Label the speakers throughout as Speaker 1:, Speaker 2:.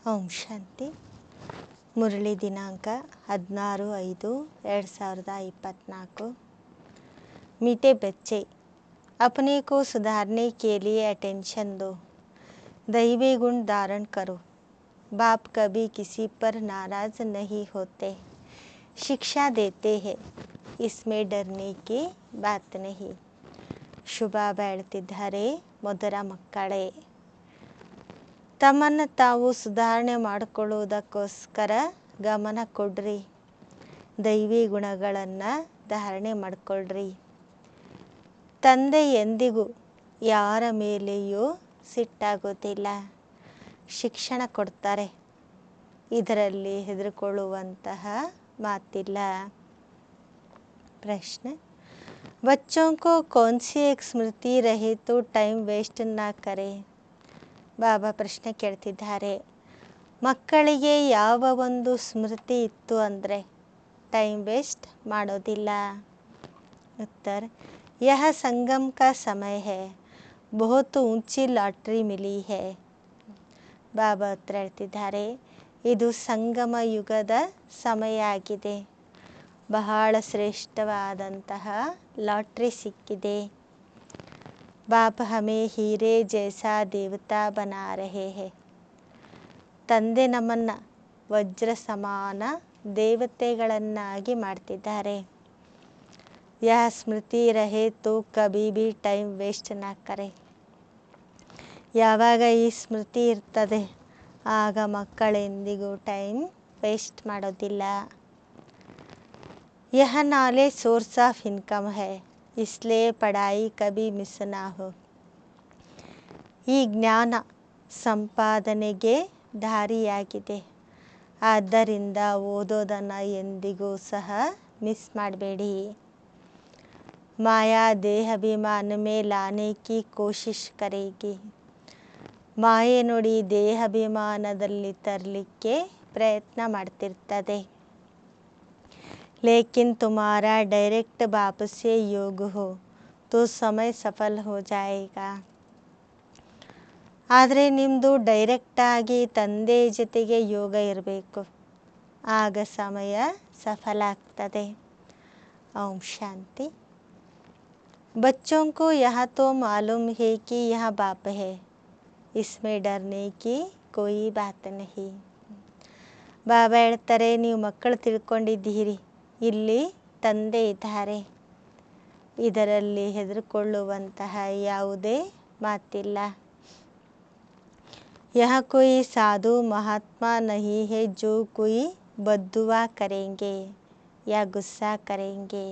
Speaker 1: ಓಂ ಶಾಂತಿ. ಮುರಳಿ ದಿನಾಂಕ 16/5/2024। मीठे बच्चे, अपने को सुधारने के लिए अटेंशन दो, दैवी गुण धारण करो। बाप कभी किसी पर नाराज नहीं होते, शिक्षा देते हैं, इसमें डरने की बात नहीं। ಶುಭ ಹೇಳ್ತಿದ್ದಾರೆ. ಮೊದಲ ಮಕ್ಕಳೇ, ತಮ್ಮನ್ನು ತಾವು ಸುಧಾರಣೆ ಮಾಡಿಕೊಳ್ಳುವುದಕ್ಕೋಸ್ಕರ ಗಮನ ಕೊಡ್ರಿ, ದೈವಿ ಗುಣಗಳನ್ನು ಧಾರಣೆ ಮಾಡಿಕೊಳ್ಳ್ರಿ. ತಂದೆ ಎಂದಿಗೂ ಯಾರ ಮೇಲೆಯೂ ಸಿಟ್ಟಾಗೋದಿಲ್ಲ, ಶಿಕ್ಷಣ ಕೊಡ್ತಾರೆ, ಇದರಲ್ಲಿ ಹೆದರಿಕೊಳ್ಳುವಂತಹ ಮಾತಿಲ್ಲ. ಪ್ರಶ್ನೆ, बच्चों को कौन सी एक स्मृति रहे तो टाइम वेस्ट ना करे। ಬಾಬಾ ಪ್ರಶ್ನೆ ಕೇಳ್ತಿದ್ದಾರೆ, ಮಕ್ಕಳಿಗೆ ಯಾವ ಒಂದು ಸ್ಮೃತಿ ಇತ್ತು ಅಂದರೆ ಟೈಮ್ ವೇಸ್ಟ್ ಮಾಡೋದಿಲ್ಲ. ಉತ್ತರ, यह संगम का समय है, बहुत ऊंची ಲಾಟ್ರಿ ಮಿಲಿ है. ಬಾಬಾ ಉತ್ತರ ಹೇಳ್ತಿದ್ದಾರೆ, ಇದು ಸಂಗಮ ಯುಗದ ಸಮಯ ಆಗಿದೆ, ಬಹಳ ಶ್ರೇಷ್ಠವಾದಂತಹ ಲಾಟ್ರಿ ಸಿಕ್ಕಿದೆ. ಬಾಪ್ ಹಮೇ ಹೀರೆ ಜೈಸಾ ದೇವತಾ ಬನಾ ರಹೇ ಹೇ. ತಂದೆ ನಮ್ಮನ್ನು ವಜ್ರ ಸಮಾನ ದೇವತೆಗಳನ್ನಾಗಿ ಮಾಡ್ತಿದ್ದಾರೆ. ಯಹ ಸ್ಮೃತಿ ರಹೇ ತೋ ಕಭಿ ಭಿ ಟೈಮ್ ವೇಸ್ಟ್ ನಾ ಕರೆ. ಯಾವಾಗ ಈ ಸ್ಮೃತಿ ಇರ್ತದೆ ಆಗ ಮಕ್ಕಳೆಂದಿಗೂ ಟೈಮ್ ವೇಸ್ಟ್ ಮಾಡೋದಿಲ್ಲ. यह नॉलेज सोर्स ऑफ इनकम है, इसलिए पढ़ाई कभी मिस ना हो. ಈ ಜ್ಞಾನ ಸಂಪಾದನೆಗೆ ದಾರಿಯಾಗಿದೆ, ಆದ್ದರಿಂದ ಓದೋದನ್ನು ಎಂದಿಗೂ ಸಹ ಮಿಸ್ ಮಾಡಬೇಡಿ. ಮಾಯಾ ದೇಹಾಭಿಮಾನ ಮೇ ಲಾನೆ ಕಿ ಕೋಶಿಶ್ ಕರೇಗಿ. ಮಾಯೆ ನೋಡಿ ದೇಹಾಭಿಮಾನದಲ್ಲಿ ತರಲಿಕ್ಕೆ ಪ್ರಯತ್ನ ಮಾಡ್ತಿರ್ತದೆ. लेकिन तुम्हारा डायरेक्ट बाप से योग हो तो समय सफल हो जाएगा. ಆದರೆ ನಿಮ್ಮದು ಡೈರೆಕ್ಟಾಗಿ ತಂದೆ ಜೊತೆಗೆ ಯೋಗ ಇರಬೇಕು, ಆಗ ಸಮಯ ಸಫಲ ಆಗ್ತದೆ. ಓಂ ಶಾಂತಿ. बच्चों को यह तो मालूम है कि यह बाप है, इसमें डरने की कोई बात नहीं. ಬಾಬಾ ಹೇಳ್ತಾರೆ, ನೀವು ಮಕ್ಕಳು ತಿಳ್ಕೊಂಡಿದ್ದೀರಿ, ಇಲ್ಲಿ ತಂದೆ ಇದ್ದಾರೆ, ಇದರಲ್ಲಿ ಹೆದರಿಕೊಳ್ಳುವಂತಹ ಯಾವುದೇ ಮಾತಿಲ್ಲ. ಯಹ ಕೋಯಿ ಸಾಧು ಮಹಾತ್ಮ ನಹಿ ಹೇ ಜೋ ಕೋಯಿ ಬದ್ದುವಾ ಕರೆಂಗೆ ಯಾ ಗುಸ್ಸಾ ಕರೆಂಗೆ.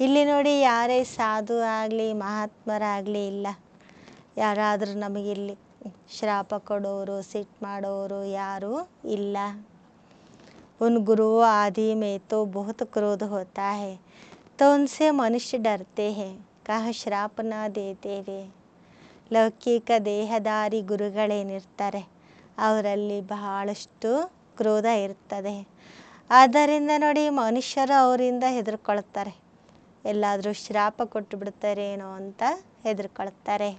Speaker 1: ಇಲ್ಲಿ ನೋಡಿ, ಯಾರೇ ಸಾಧು ಆಗಲಿ ಮಹಾತ್ಮರಾಗಲಿ ಇಲ್ಲ, ಯಾರಾದರೂ ನಮಗಿಲ್ಲಿ ಶ್ರಾಪ ಕೊಡೋರು ಸಿಟ್ಟು ಮಾಡೋರು ಯಾರೂ ಇಲ್ಲ. उन गुरुओं आदि में तो बहुत क्रोध होता है, तो उनसे मनुष्य डरते हैं, कहाँ श्राप न देते वे. ಲೌಕಿಕ ದೇಹದಾರಿ ಗುರುಗಳೇನಿರ್ತಾರೆ ಅವರಲ್ಲಿ ಬಹಳಷ್ಟು ಕ್ರೋಧ ಇರ್ತದೆ. ಆದ್ದರಿಂದ ನೋಡಿ, ಮನುಷ್ಯರು ಅವರಿಂದ ಹೆದರ್ಕೊಳ್ತಾರೆ, ಎಲ್ಲಾದರೂ ಶ್ರಾಪ ಕೊಟ್ಟು ಬಿಡ್ತಾರೇನೋ ಅಂತ ಹೆದರ್ಕೊಳ್ತಾರೆ.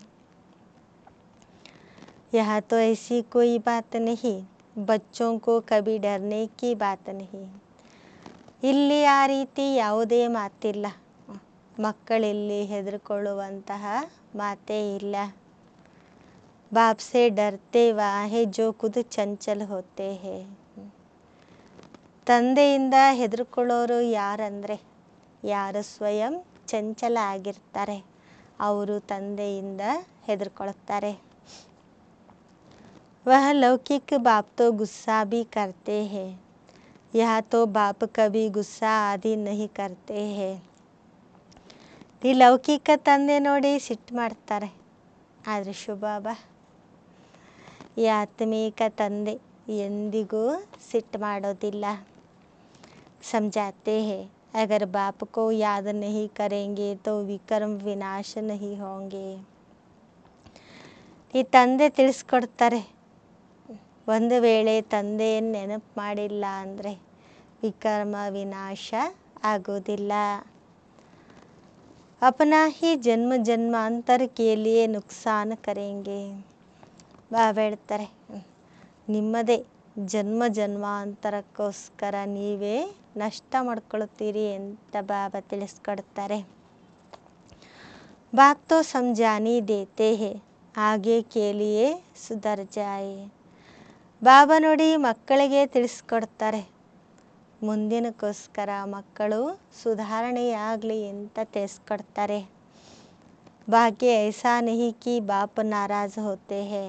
Speaker 1: ಯಹ ತೋ ಐಸಿ ಕೋಯಿ ಬಾತ್ ನಹಿ, ಬಚ್ಚೋಂ ಕೋ ಕಭಿ ಡರ್ನೆ ಕಿ ಬಾತ್ ನಹಿ. ಇಲ್ಲಿ ಆ ರೀತಿ ಯಾವುದೇ ಮಾತಿಲ್ಲ, ಮಕ್ಕಳಿಲ್ಲಿ ಹೆದರಿಕೊಳ್ಳುವಂತಹ ಮಾತೇ ಇಲ್ಲ. ಬಾಪ್ ಸೆ ಡರ್ತೆ ವಾಹೆ ಜೋ ಖುದ್ ಚಂಚಲ್ ಹೋತೆ ಹೇ. ತಂದೆಯಿಂದ ಹೆದರ್ಕೊಳ್ಳೋರು ಯಾರಂದರೆ ಯಾರು ಸ್ವಯಂ ಚಂಚಲ ಆಗಿರ್ತಾರೆ, ಅವರು ತಂದೆಯಿಂದ ಹೆದರ್ಕೊಳ್ತಾರೆ. वह लौकिक बाप तो गुस्सा भी करते हैं, यह तो बाप कभी गुस्सा आदि नहीं करते हैं. ಈ ಲೌಕಿಕ ತಂದೆ ನೋಡಿ ಸಿಟ್ಟು ಮಾಡ್ತಾರೆ, ಆದರೆ ಶಿವಬಾಬಾ ಈ ಆತ್ಮೀಕ ತಂದೆ ಎಂದಿಗೂ ಸಿಟ್ಟು ಮಾಡೋದಿಲ್ಲ. समझाते हैं, अगर बाप को याद नहीं करेंगे तो विक्रम विनाश नहीं होंगे. ಈ ತಂದೆ ತಿಳಿಸ್ಕೊಡ್ತಾರೆ, ಒಂದು ವೇಳೆ ತಂದೆಯನ್ನು ನೆನಪು ಮಾಡಿಲ್ಲ ಅಂದರೆ ವಿಕರ್ಮ ವಿನಾಶ ಆಗೋದಿಲ್ಲ. अपना ही जन्म जन्मांतर के लिए नुकसान करेंगे. ಬಾಬಾ ಹೇಳ್ತಾರೆ, ನಿಮ್ಮದೇ ಜನ್ಮ ಜನ್ಮಾಂತರಕ್ಕೋಸ್ಕರ ನೀವೇ ನಷ್ಟ ಮಾಡ್ಕೊಳ್ತೀರಿ ಅಂತ ಬಾಬಾ ತಿಳಿಸ್ಕೊಡ್ತಾರೆ. बाप तो समझानी देते हैं आगे के लिए सुधर जाए. ಬಾಬಾ ನೋಡಿ ಮಕ್ಕಳಿಗೆ ತಿಳಿಸ್ಕೊಡ್ತಾರೆ, ಮುಂದಿನಕ್ಕೋಸ್ಕರ ಮಕ್ಕಳು ಸುಧಾರಣೆಯಾಗಲಿ ಅಂತ ತಿಳಿಸ್ಕೊಡ್ತಾರೆ. ಭಾಗ್ಯ ಐಸಾ ನಹಿ ಕಿ ಬಾಪ್ ನಾರಾಜ್ ಹೋತೆ ಹೇ.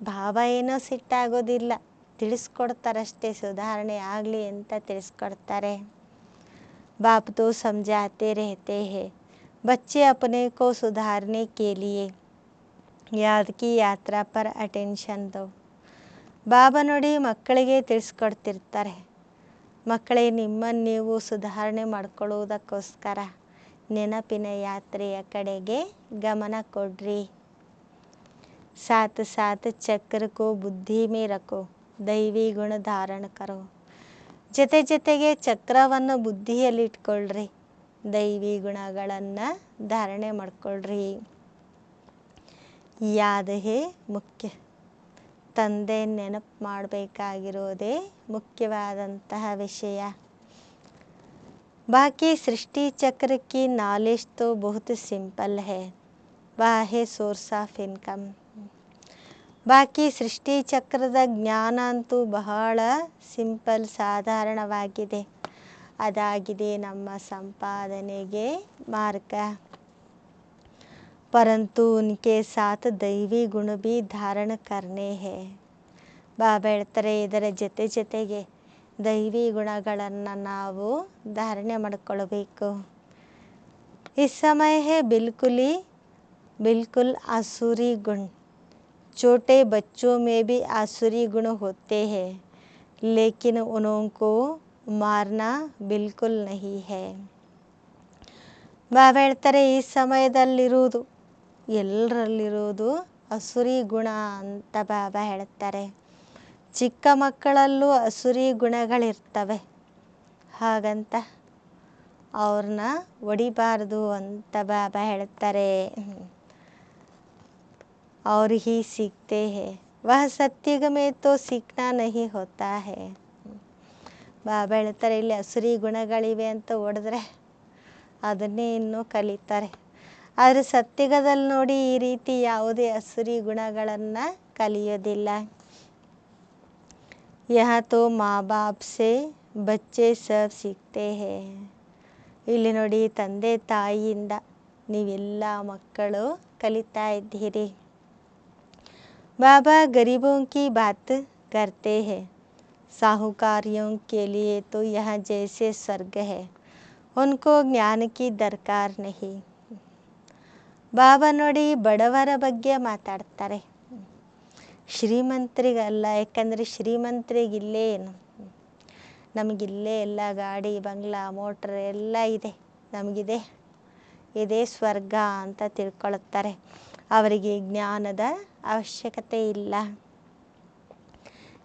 Speaker 1: ಬಾಬಾ ಏನೋ ಸಿಟ್ಟಾಗೋದಿಲ್ಲ, ತಿಳಿಸ್ಕೊಡ್ತಾರಷ್ಟೇ, ಸುಧಾರಣೆ ಆಗಲಿ ಅಂತ ತಿಳಿಸ್ಕೊಡ್ತಾರೆ. बाप तो समझाते रहते हैं बच्चे अपने को सुधारने के लिए याद की यात्रा पर अटेंशन दो. ಬಾಬಾ ನೋಡಿ ಮಕ್ಕಳಿಗೆ ತಿಳಿಸ್ಕೊಡ್ತಿರ್ತಾರೆ, ಮಕ್ಕಳೇ ನಿಮ್ಮನ್ನು ನೀವು ಸುಧಾರಣೆ ಮಾಡ್ಕೊಳ್ಳೋದಕ್ಕೋಸ್ಕರ ನೆನಪಿನ ಯಾತ್ರೆಯ ಕಡೆಗೆ ಗಮನ ಕೊಡ್ರಿ. साथ साथ चक्र को बुद्धि में रखो ದೈವಿ ಗುಣ ಧಾರಣ ಕರೋ. ಜೊತೆ ಜೊತೆಗೆ ಚಕ್ರವನ್ನು ಬುದ್ಧಿಯಲ್ಲಿಟ್ಕೊಳ್ರಿ, ದೈವಿ ಗುಣಗಳನ್ನು ಧಾರಣೆ ಮಾಡ್ಕೊಳ್ರಿ. ಯಾದ್ ಹೇ ಮುಖ್ಯ. ತಂದೆ ನೆನಪು ಮಾಡಬೇಕಾಗಿರೋದೇ ಮುಖ್ಯವಾದಂತಹ ವಿಷಯ. ಬಾಕಿ ಸೃಷ್ಟಿ ಚಕ್ರ ಕಿ ನಾಲೆಜ್ ತೋ ಬಹುತ್ ಸಿಂಪಲ್ ಹೇ, ವಹ ಹೇ ಸೋರ್ಸ್ ಆಫ್ ಇನ್ಕಮ್. ಬಾಕಿ ಸೃಷ್ಟಿ ಚಕ್ರದ ಜ್ಞಾನ ಅಂತೂ ಬಹಳ ಸಿಂಪಲ್, ಸಾಧಾರಣವಾಗಿದೆ. ಅದಾಗಿದೆ ನಮ್ಮ ಸಂಪಾದನೆಗೆ ಮಾರ್ಗ. ಪರಂತು ಉನ್ಕೆ ಸಾಥ್ ದೈವಿ ಗುಣ ಭೀ ಧಾರಣ ಕರ್ನೆ ಹೇ. ಬಾಬಾ ಹೇಳ್ತಾರೆ, ಇದರ ಜೊತೆ ಜೊತೆಗೆ ದೈವಿ ಗುಣಗಳನ್ನು ನಾವು ಧಾರಣೆ ಮಾಡಿಕೊಳ್ಬೇಕು. ಈ ಸಮಯ ಹೇ बिल्कुल आसुरी गुण. छोटे बच्चों में भी आसुरी गुण होते हैं लेकिन उनको मारना बिल्कुल नहीं है. ಬಾಬಾ ಹೇಳ್ತಾರೆ, ಈ ಸಮಯದಲ್ಲಿರುವುದು ಎಲ್ಲರಲ್ಲಿರುವುದು ಅಸುರಿ ಗುಣ ಅಂತ ಬಾಬಾ ಹೇಳ್ತಾರೆ. ಚಿಕ್ಕ ಮಕ್ಕಳಲ್ಲೂ ಅಸುರಿ ಗುಣಗಳಿರ್ತವೆ, ಹಾಗಂತ ಅವ್ರನ್ನ ಹೊಡಿಬಾರ್ದು ಅಂತ ಬಾಬಾ ಹೇಳ್ತಾರೆ. और ही सीखते हैं वह सत्युग में तो सीखना नहीं होता है. ಬಾಬಾ ಹೇಳ್ತಾರೆ, ಇಲ್ಲಿ ಅಸುರಿ ಗುಣಗಳಿವೆ ಅಂತ ಹೊಡೆದ್ರೆ ಅದನ್ನೇ ಇನ್ನೂ ಕಲಿತಾರೆ. ಆದರೆ ಸತ್ಯುಗದಲ್ಲಿ ನೋಡಿ ಈ ರೀತಿ ಯಾವುದೇ ಅಸುರಿ ಗುಣಗಳನ್ನು ಕಲಿಯೋದಿಲ್ಲ. ಯಹ ತೋ ಮಾ ಬಾಪ್ ಸೆ ಬಚ್ಚೆ ಸಬ್ ಸಿಕ್ತೆ ಹೇ. ಇಲ್ಲಿ ನೋಡಿ ತಂದೆ ತಾಯಿಯಿಂದ ನೀವೆಲ್ಲ ಮಕ್ಕಳು ಕಲಿತಾ ಇದ್ದೀರಿ. बाबा गरीबों की बात करते हैं, साहूकारियों के लिए तो यह जैसे स्वर्ग है, उनको ज्ञान की दरकार नहीं. ಬಾಬಾ ನೋಡಿ ಬಡವರ ಬಗ್ಗೆ ಮಾತಾಡ್ತಾರೆ, ಶ್ರೀಮಂತರಿಗಲ್ಲ. ಯಾಕಂದರೆ ಶ್ರೀಮಂತರಿಗಿಲ್ಲೇ ಏನು, ನಮಗಿಲ್ಲೇ ಎಲ್ಲ ಗಾಡಿ ಬಂಗ್ಲಾ ಮೋಟ್ರ್ ಎಲ್ಲ ಇದೆ, ನಮಗಿದೆ ಇದೇ ಸ್ವರ್ಗ ಅಂತ ತಿಳ್ಕೊಳ್ತಾರೆ. ಅವರಿಗೆ ಜ್ಞಾನದ ಅವಶ್ಯಕತೆ ಇಲ್ಲ.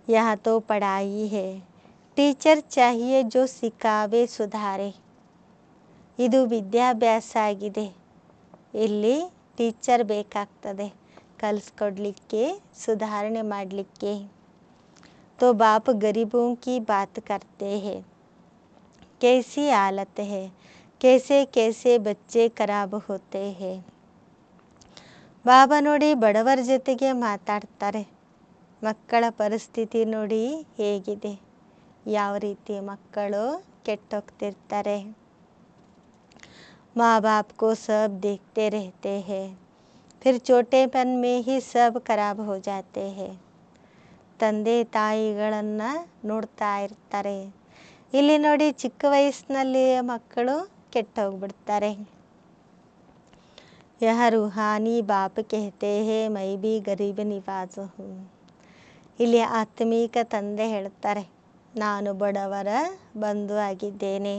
Speaker 1: ಯಹ ತೋ ಪಢಾಯಿ ಹೇ, ಟೀಚರ್ ಚಾಹಿಯೇ ಜೋ ಸಿಖಾವೆ ಸುಧಾರೆ. ಇದು ವಿದ್ಯಾಭ್ಯಾಸ ಆಗಿದೆ, ಇಲ್ಲಿ ಟೀಚರ್ ಬೇಕಾಗ್ತದೆ ಕಲಿಸ್ಕೊಡ್ಲಿಕ್ಕೆ, ಸುಧಾರಣೆ ಮಾಡಲಿಕ್ಕೆ. तो बाप गरीबों की बात करते हैं, कैसी हालत है, कैसे कैसे बच्चे खराब होते हैं. ಬಾಬಾ ನೋಡಿ ಬಡವರ ಜೊತೆಗೆ ಮಾತಾಡ್ತಾರೆ, ಮಕ್ಕಳ ಪರಿಸ್ಥಿತಿ ನೋಡಿ ಹೇಗಿದೆ, ಯಾವ ರೀತಿ ಮಕ್ಕಳು ಕೆಟ್ಟೋಗ್ತಿರ್ತಾರೆ. माँ बाप को सब देखते रहते हैं फिर छोटेपन में ही सब खराब हो जाते हैं. ತಂದೆ ತಾಯಿಗಳನ್ನು ನೋಡ್ತಾ ಇರ್ತಾರೆ, ಇಲ್ಲಿ ನೋಡಿ ಚಿಕ್ಕ ವಯಸ್ಸಿನಲ್ಲಿಯೇ ಮಕ್ಕಳು ಕೆಟ್ಟೋಗ್ಬಿಡ್ತಾರೆ. यह रूहानी बाप कहते हैं मैं भी गरीब निवाज हूँ. ಇಲ್ಲಿ ಆತ್ಮೀಕ ತಂದೆ ಹೇಳ್ತಾರೆ, ನಾನು ಬಡವರ ಬಂಧು ಆಗಿದ್ದೇನೆ.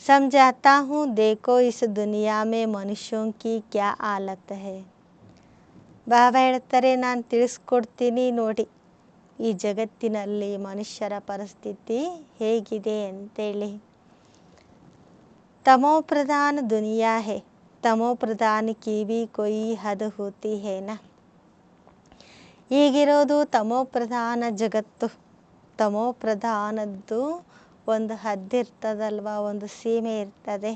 Speaker 1: समझाता हूँ देखो इस दुनिया में मनुष्यों की क्या हालत है. ಬಾಬಾ ಹೇಳ್ತಾರೆ, ನಾನು ತಿಳಿಸ್ಕೊಡ್ತೀನಿ ನೋಡಿ ಈ ಜಗತ್ತಿನಲ್ಲಿ ಮನುಷ್ಯರ ಪರಿಸ್ಥಿತಿ ಹೇಗಿದೆ ಅಂತೇಳಿ. तमो प्रधान दुनिया है, तमो प्रधान की भी कोई हद होती है ना. ಈಗಿರೋದು ತಮೋ ಪ್ರಧಾನ ಜಗತ್ತು. ತಮೋ ಪ್ರಧಾನದ್ದು ಒಂದು ಹದ್ದಿರ್ತದಲ್ವ, ಒಂದು ಸೀಮೆ ಇರ್ತದೆ.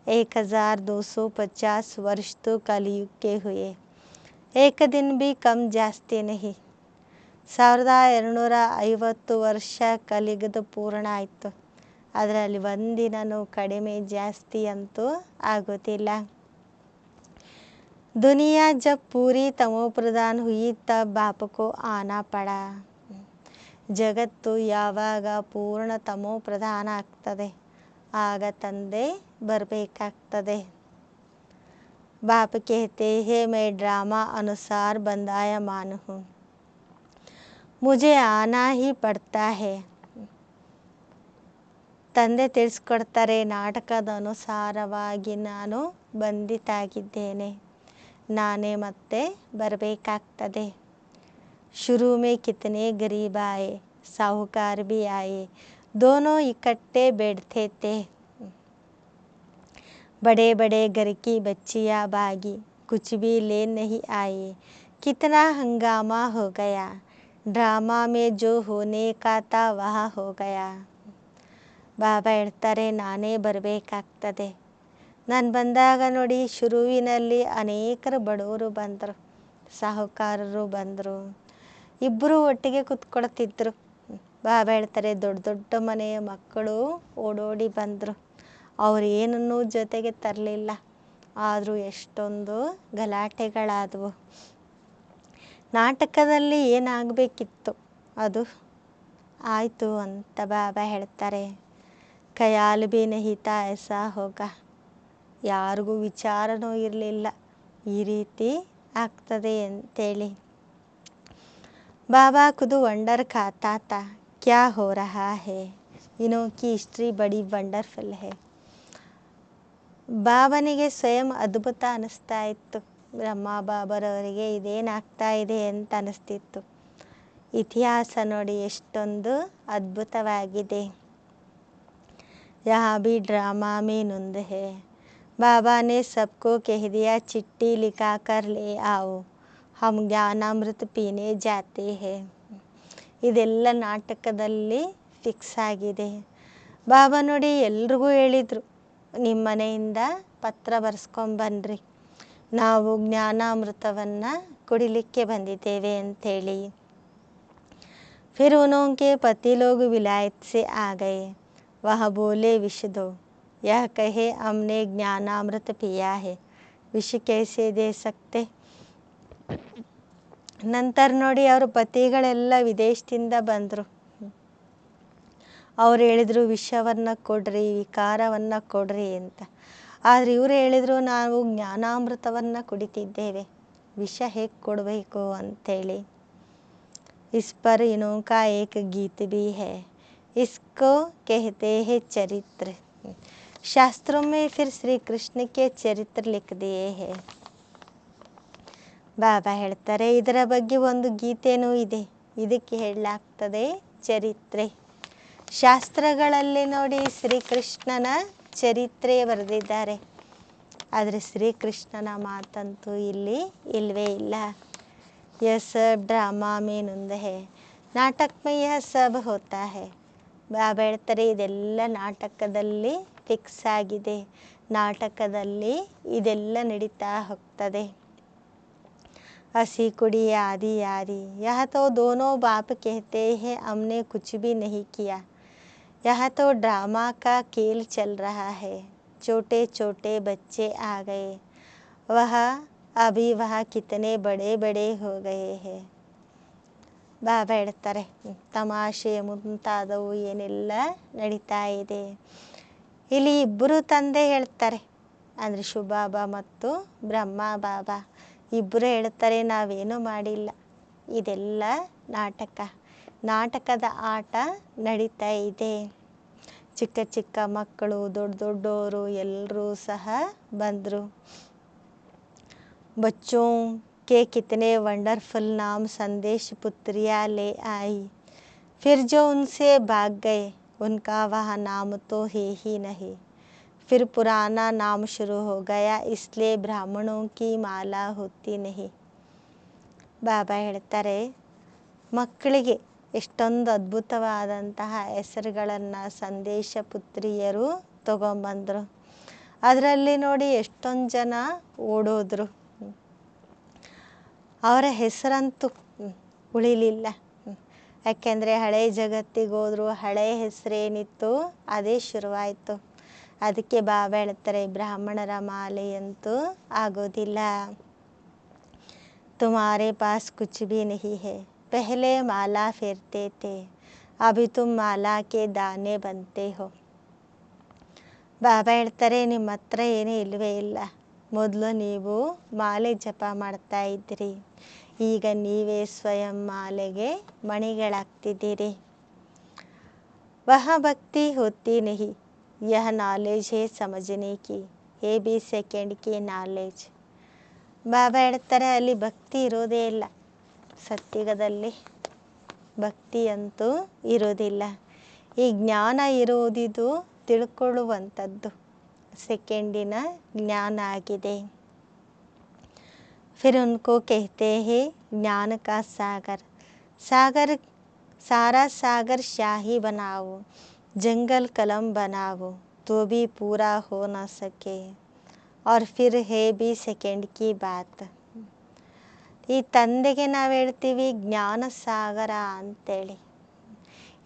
Speaker 1: 1250 वर्ष तो कलयुग के हुए, एक दिन भी कम ಜಾಸ್ತಿ नहीं. 1250 ವರ್ಷ ಕಲಿಯುಗದ ಪೂರ್ಣ ಆಯಿತು. ಅದರಲ್ಲಿ ಒಂದಿನೂ ಕಡಿಮೆ ಜಾಸ್ತಿ ಅಂತೂ ಆಗೋದಿಲ್ಲ. दुनिया जब पूरी तमो प्रधान हुई तब बाप को आना पड़ा. ಜಗತ್ತು ಯಾವಾಗ ಪೂರ್ಣ ತಮೋ ಪ್ರಧಾನ ಆಗ್ತದೆ ಆಗ ತಂದೆ ಬರಬೇಕಾಗ್ತದೆ. बाप कहते हैं मैं ड्रामा अनुसार बंधायमान हूँ, मुझे आना ही पड़ता है. ತಂದೆ ತಿಳಿಸ್ಕೊಡ್ತಾರೆ, ನಾಟಕದ ಅನುಸಾರವಾಗಿ ನಾನು ಬಂಧಿತಾಗಿದ್ದೇನೆ, ನಾನೇ ಮತ್ತೆ ಬರಬೇಕಾಗ್ತದೆ. शुरू में कितने गरीब आए, साहूकार भी आए, दोनों इकट्ठे बैठते थे. बड़े बड़े घर की बच्चियाँ भागी, कुछ भी ले नहीं आए. कितना हंगामा हो गया. ड्रामा में जो होने का था वहाँ हो गया. ಬಾಬಾ ಹೇಳ್ತಾರೆ, ನಾನೇ ಬರಬೇಕಾಗ್ತದೆ. ನಾನು ಬಂದಾಗ ನೋಡಿ, ಶುರುವಿನಲ್ಲಿ ಅನೇಕರು ಬಡವರು ಬಂದರು, ಸಾಹುಕಾರರು ಬಂದರು, ಇಬ್ಬರು ಒಟ್ಟಿಗೆ ಕೂತ್ಕೊಳ್ತಿದ್ರು. ಬಾಬಾ ಹೇಳ್ತಾರೆ, ದೊಡ್ಡ ದೊಡ್ಡ ಮನೆಯ ಮಕ್ಕಳು ಓಡೋಡಿ ಬಂದರು, ಅವ್ರು ಏನನ್ನೂ ಜೊತೆಗೆ ತರಲಿಲ್ಲ. ಆದರೂ ಎಷ್ಟೊಂದು ಗಲಾಟೆಗಳಾದವು. ನಾಟಕದಲ್ಲಿ ಏನಾಗಬೇಕಿತ್ತು ಅದು ಆಯಿತು ಅಂತ ಬಾಬಾ ಹೇಳ್ತಾರೆ. ಖಯಾಲ್ ಭಿ ನಹೀ ತಾ ಐಸಾ ಹೋಗಾ. ಯಾರಿಗೂ ವಿಚಾರನೂ ಇರಲಿಲ್ಲ ಈ ರೀತಿ ಆಗ್ತದೆ ಅಂತೇಳಿ. बाबा खुद वंडर खाता था, क्या हो रहा है. इनों की हिस्ट्री बड़ी ವಂಡರ್ಫುಲ್ है. ಬಾಬನಿಗೆ ಸ್ವಯಂ ಅದ್ಭುತ ಅನ್ನಿಸ್ತಾ ಇತ್ತು. ಬ್ರಹ್ಮ ಬಾಬರವರಿಗೆ ಇದೇನಾಗ್ತಾ ಇದೆ ಅಂತ ಅನ್ನಿಸ್ತಿತ್ತು. ಇತಿಹಾಸ ನೋಡಿ ಎಷ್ಟೊಂದು ಅದ್ಭುತವಾಗಿದೆ. यहाँ भी ड्रामा में नंद है. बाबा ने सबको कह दिया, चिट्ठी लिखा कर ले आओ, हम ಜ್ಞಾನಾಮೃತ ಪೀನೆ ಜಾತೆ ಹೇ. ಇದೆಲ್ಲ ನಾಟಕದಲ್ಲಿ ಫಿಕ್ಸ್ ಆಗಿದೆ. ಬಾಬಾ ನೋಡಿ ಎಲ್ರಿಗೂ ಹೇಳಿದರು, ನಿಮ್ಮ ಮನೆಯಿಂದ ಪತ್ರ ಬರ್ಸ್ಕೊಂಬನ್ರಿ, ನಾವು ಜ್ಞಾನಾಮೃತವನ್ನು ಕುಡಿಲಿಕ್ಕೆ ಬಂದಿದ್ದೇವೆ ಅಂಥೇಳಿ. फिर उनके पति लोग विलायत से आ गए. वह बोले, विष दो. यह कहे, हमने ज्ञानामृत पिया है, विष कैसे दे सकते. ನಂತರ ನೋಡಿ ಅವ್ರ ಪತಿಗಳೆಲ್ಲ ವಿದೇಶದಿಂದ ಬಂದರು. ಅವ್ರು ಹೇಳಿದರು, ವಿಷವನ್ನು ಕೊಡ್ರಿ, ವಿಕಾರವನ್ನು ಕೊಡ್ರಿ ಅಂತ. ಆದರೆ ಇವರು ಹೇಳಿದರು, ನಾವು ಜ್ಞಾನಾಮೃತವನ್ನು ಕುಡಿತಿದ್ದೇವೆ, ವಿಷ ಹೇಗೆ ಕೊಡಬೇಕು ಅಂಥೇಳಿ. इस पर इनों का एक गीत भी है, इसको कहते हैं चरित्र. शास्त्रों में फिर श्री कृष्ण के चरित्र लिख दिए हैं. ಬಾಬಾ ಹೇಳ್ತಾರೆ, ಇದರ ಬಗ್ಗೆ ಒಂದು ಗೀತೆನೂ ಇದೆ, ಇದಕ್ಕೆ ಹೇಳಲಾಗ್ತದೆ ಚರಿತ್ರೆ. ಶಾಸ್ತ್ರಗಳಲ್ಲಿ ನೋಡಿ ಶ್ರೀಕೃಷ್ಣನ ಚರಿತ್ರೆ ಬರೆದಿದ್ದಾರೆ, ಆದರೆ ಶ್ರೀಕೃಷ್ಣನ ಮಾತಂತೂ ಇಲ್ಲಿ ಇಲ್ಲವೇ ಇಲ್ಲ. यह सब ड्रामा में नंद है, नाटक में यह सब होता है. ಬಾಬಾ ಹೇಳ್ತಾರೆ, ಇದೆಲ್ಲ ನಾಟಕದಲ್ಲಿ ಫಿಕ್ಸ್ ಆಗಿದೆ, ನಾಟಕದಲ್ಲಿ ಇದೆಲ್ಲ ನಡೀತಾ ಹೋಗ್ತದೆ. हंसी कुड़ी आदि यारी, यह तो दोनों बाप कहते हैं हमने कुछ भी नहीं किया, यह तो ड्रामा का खेल चल रहा है. छोटे छोटे बच्चे आ गए, वह अभी वह कितने बड़े बड़े हो गए हैं. ಬಾಬಾ ಹೇಳ್ತಾರೆ, ತಮಾಷೆ ಮುಂತಾದವು ಏನೆಲ್ಲ ನಡೀತಾ ಇದೆ. ಇಲ್ಲಿ ಇಬ್ಬರು ತಂದೆ ಹೇಳ್ತಾರೆ, ಅಂದರೆ ಶಿವಬಾಬಾ ಮತ್ತು ಬ್ರಹ್ಮ ಬಾಬಾ ಇಬ್ಬರು ಹೇಳ್ತಾರೆ, ನಾವೇನೂ ಮಾಡಿಲ್ಲ, ಇದೆಲ್ಲ ನಾಟಕ, ನಾಟಕದ ಆಟ ನಡೀತಾ ಇದೆ. ಚಿಕ್ಕ ಚಿಕ್ಕ ಮಕ್ಕಳು, ದೊಡ್ಡ ದೊಡ್ಡವರು ಎಲ್ಲರೂ ಸಹ ಬಂದರು. बच्चों के कितने वंडरफुल नाम संदेश पुत्रियाँ ले आई, फिर जो उनसे भाग गए उनका वह नाम तो है ही नहीं. फिर पुराना नाम शुरू हो गया, इसलिए ब्राह्मणों की माला होती नहीं. ಬಾಬಾ ಹೇಳ್ತಾರೆ, ಮಕ್ಕಳಿಗೆ ಎಷ್ಟೊಂದು ಅದ್ಭುತವಾದಂತಹ ಹೆಸರುಗಳನ್ನು ಸಂದೇಶ ಪುತ್ರಿಯರು ತಗೊಂಬಂದರು. ಅದರಲ್ಲಿ ನೋಡಿ ಎಷ್ಟೊಂದು ಜನ ಓಡೋದ್ರು. ಅವರ ಹೆಸರಂತೂ ಉಳಿಲಿಲ್ಲ. ಯಾಕೆಂದರೆ ಹಳೆಯ ಜಗತ್ತಿಗೆ ಹೋದ್ರು, ಹಳೆಯ ಹೆಸರೇನಿತ್ತು ಅದೇ ಶುರುವಾಯಿತು. ಅದಕ್ಕೆ ಬಾಬಾ ಹೇಳ್ತಾರೆ, ಬ್ರಾಹ್ಮಣರ ಮಾಲೆಯಂತೂ ಆಗೋದಿಲ್ಲ. ತುಮಾರೆ ಪಾಸ್ ಕುಚ್ ಭಿ ನಹಿ ಹೈ, ಪೆಹಲೆ ಮಾಲಾ ಫೇರ್ತೆ ಥೇ, ಅಭಿ ತುಮ್ ಮಾಲಾ ಕೆ ದಾನೆ ಬಂತೆ ಹೋ. ಬಾಬಾ ಹೇಳ್ತಾರೆ, ನಿಮ್ಮ ಹತ್ರ ಏನೂ ಇಲ್ಲವೇ ಇಲ್ಲ. ಮೊದಲು ನೀವು ಮಾಲೆ ಜಪ ಮಾಡ್ತಾ ಇದ್ರಿ, ಈಗ ನೀವೇ ಸ್ವಯಂ ಮಾಲೆಗೆ ಮಣಿಗಳಾಗ್ತಿದ್ದೀರಿ. ವಹ ಭಕ್ತಿ ಹೋತಿ ನಹಿ, ಯಹ ನಾಲೆಜ್ ಹೇ ಸಮझने की, ಹೇ ಬಿ ಸೆಕೆಂಡ್ ಕಿ ನಾಲೆಜ್. ಬಾಬಾ ಹೇಳ್ತಾರೆ, ಅಲ್ಲಿ ಭಕ್ತಿ ಇರೋದೇ ಇಲ್ಲ. ಸತ್ಯುಗದಲ್ಲಿ ಭಕ್ತಿ ಅಂತೂ ಇರೋದಿಲ್ಲ. ಈ ಜ್ಞಾನ ಇರೋದಿದು ತಿಳ್ಕೊಳ್ಳುವಂಥದ್ದು, ಸೆಕೆಂಡಿನ ಜ್ಞಾನ ಆಗಿದೆ. फिर उनको कहते हैं ज्ञान का सागर, सागर सारा सागर शाही बनाओ, जंगल कलम बनाओ, तो भी पूरा हो न सके, और फिर है भी ಸೆಕೆಂಡ್ ಕಿ ಬಾತ್. ಈ ತಂದೆಗೆ ನಾವು ಹೇಳ್ತೀವಿ ಜ್ಞಾನ ಸಾಗರ ಅಂತೇಳಿ.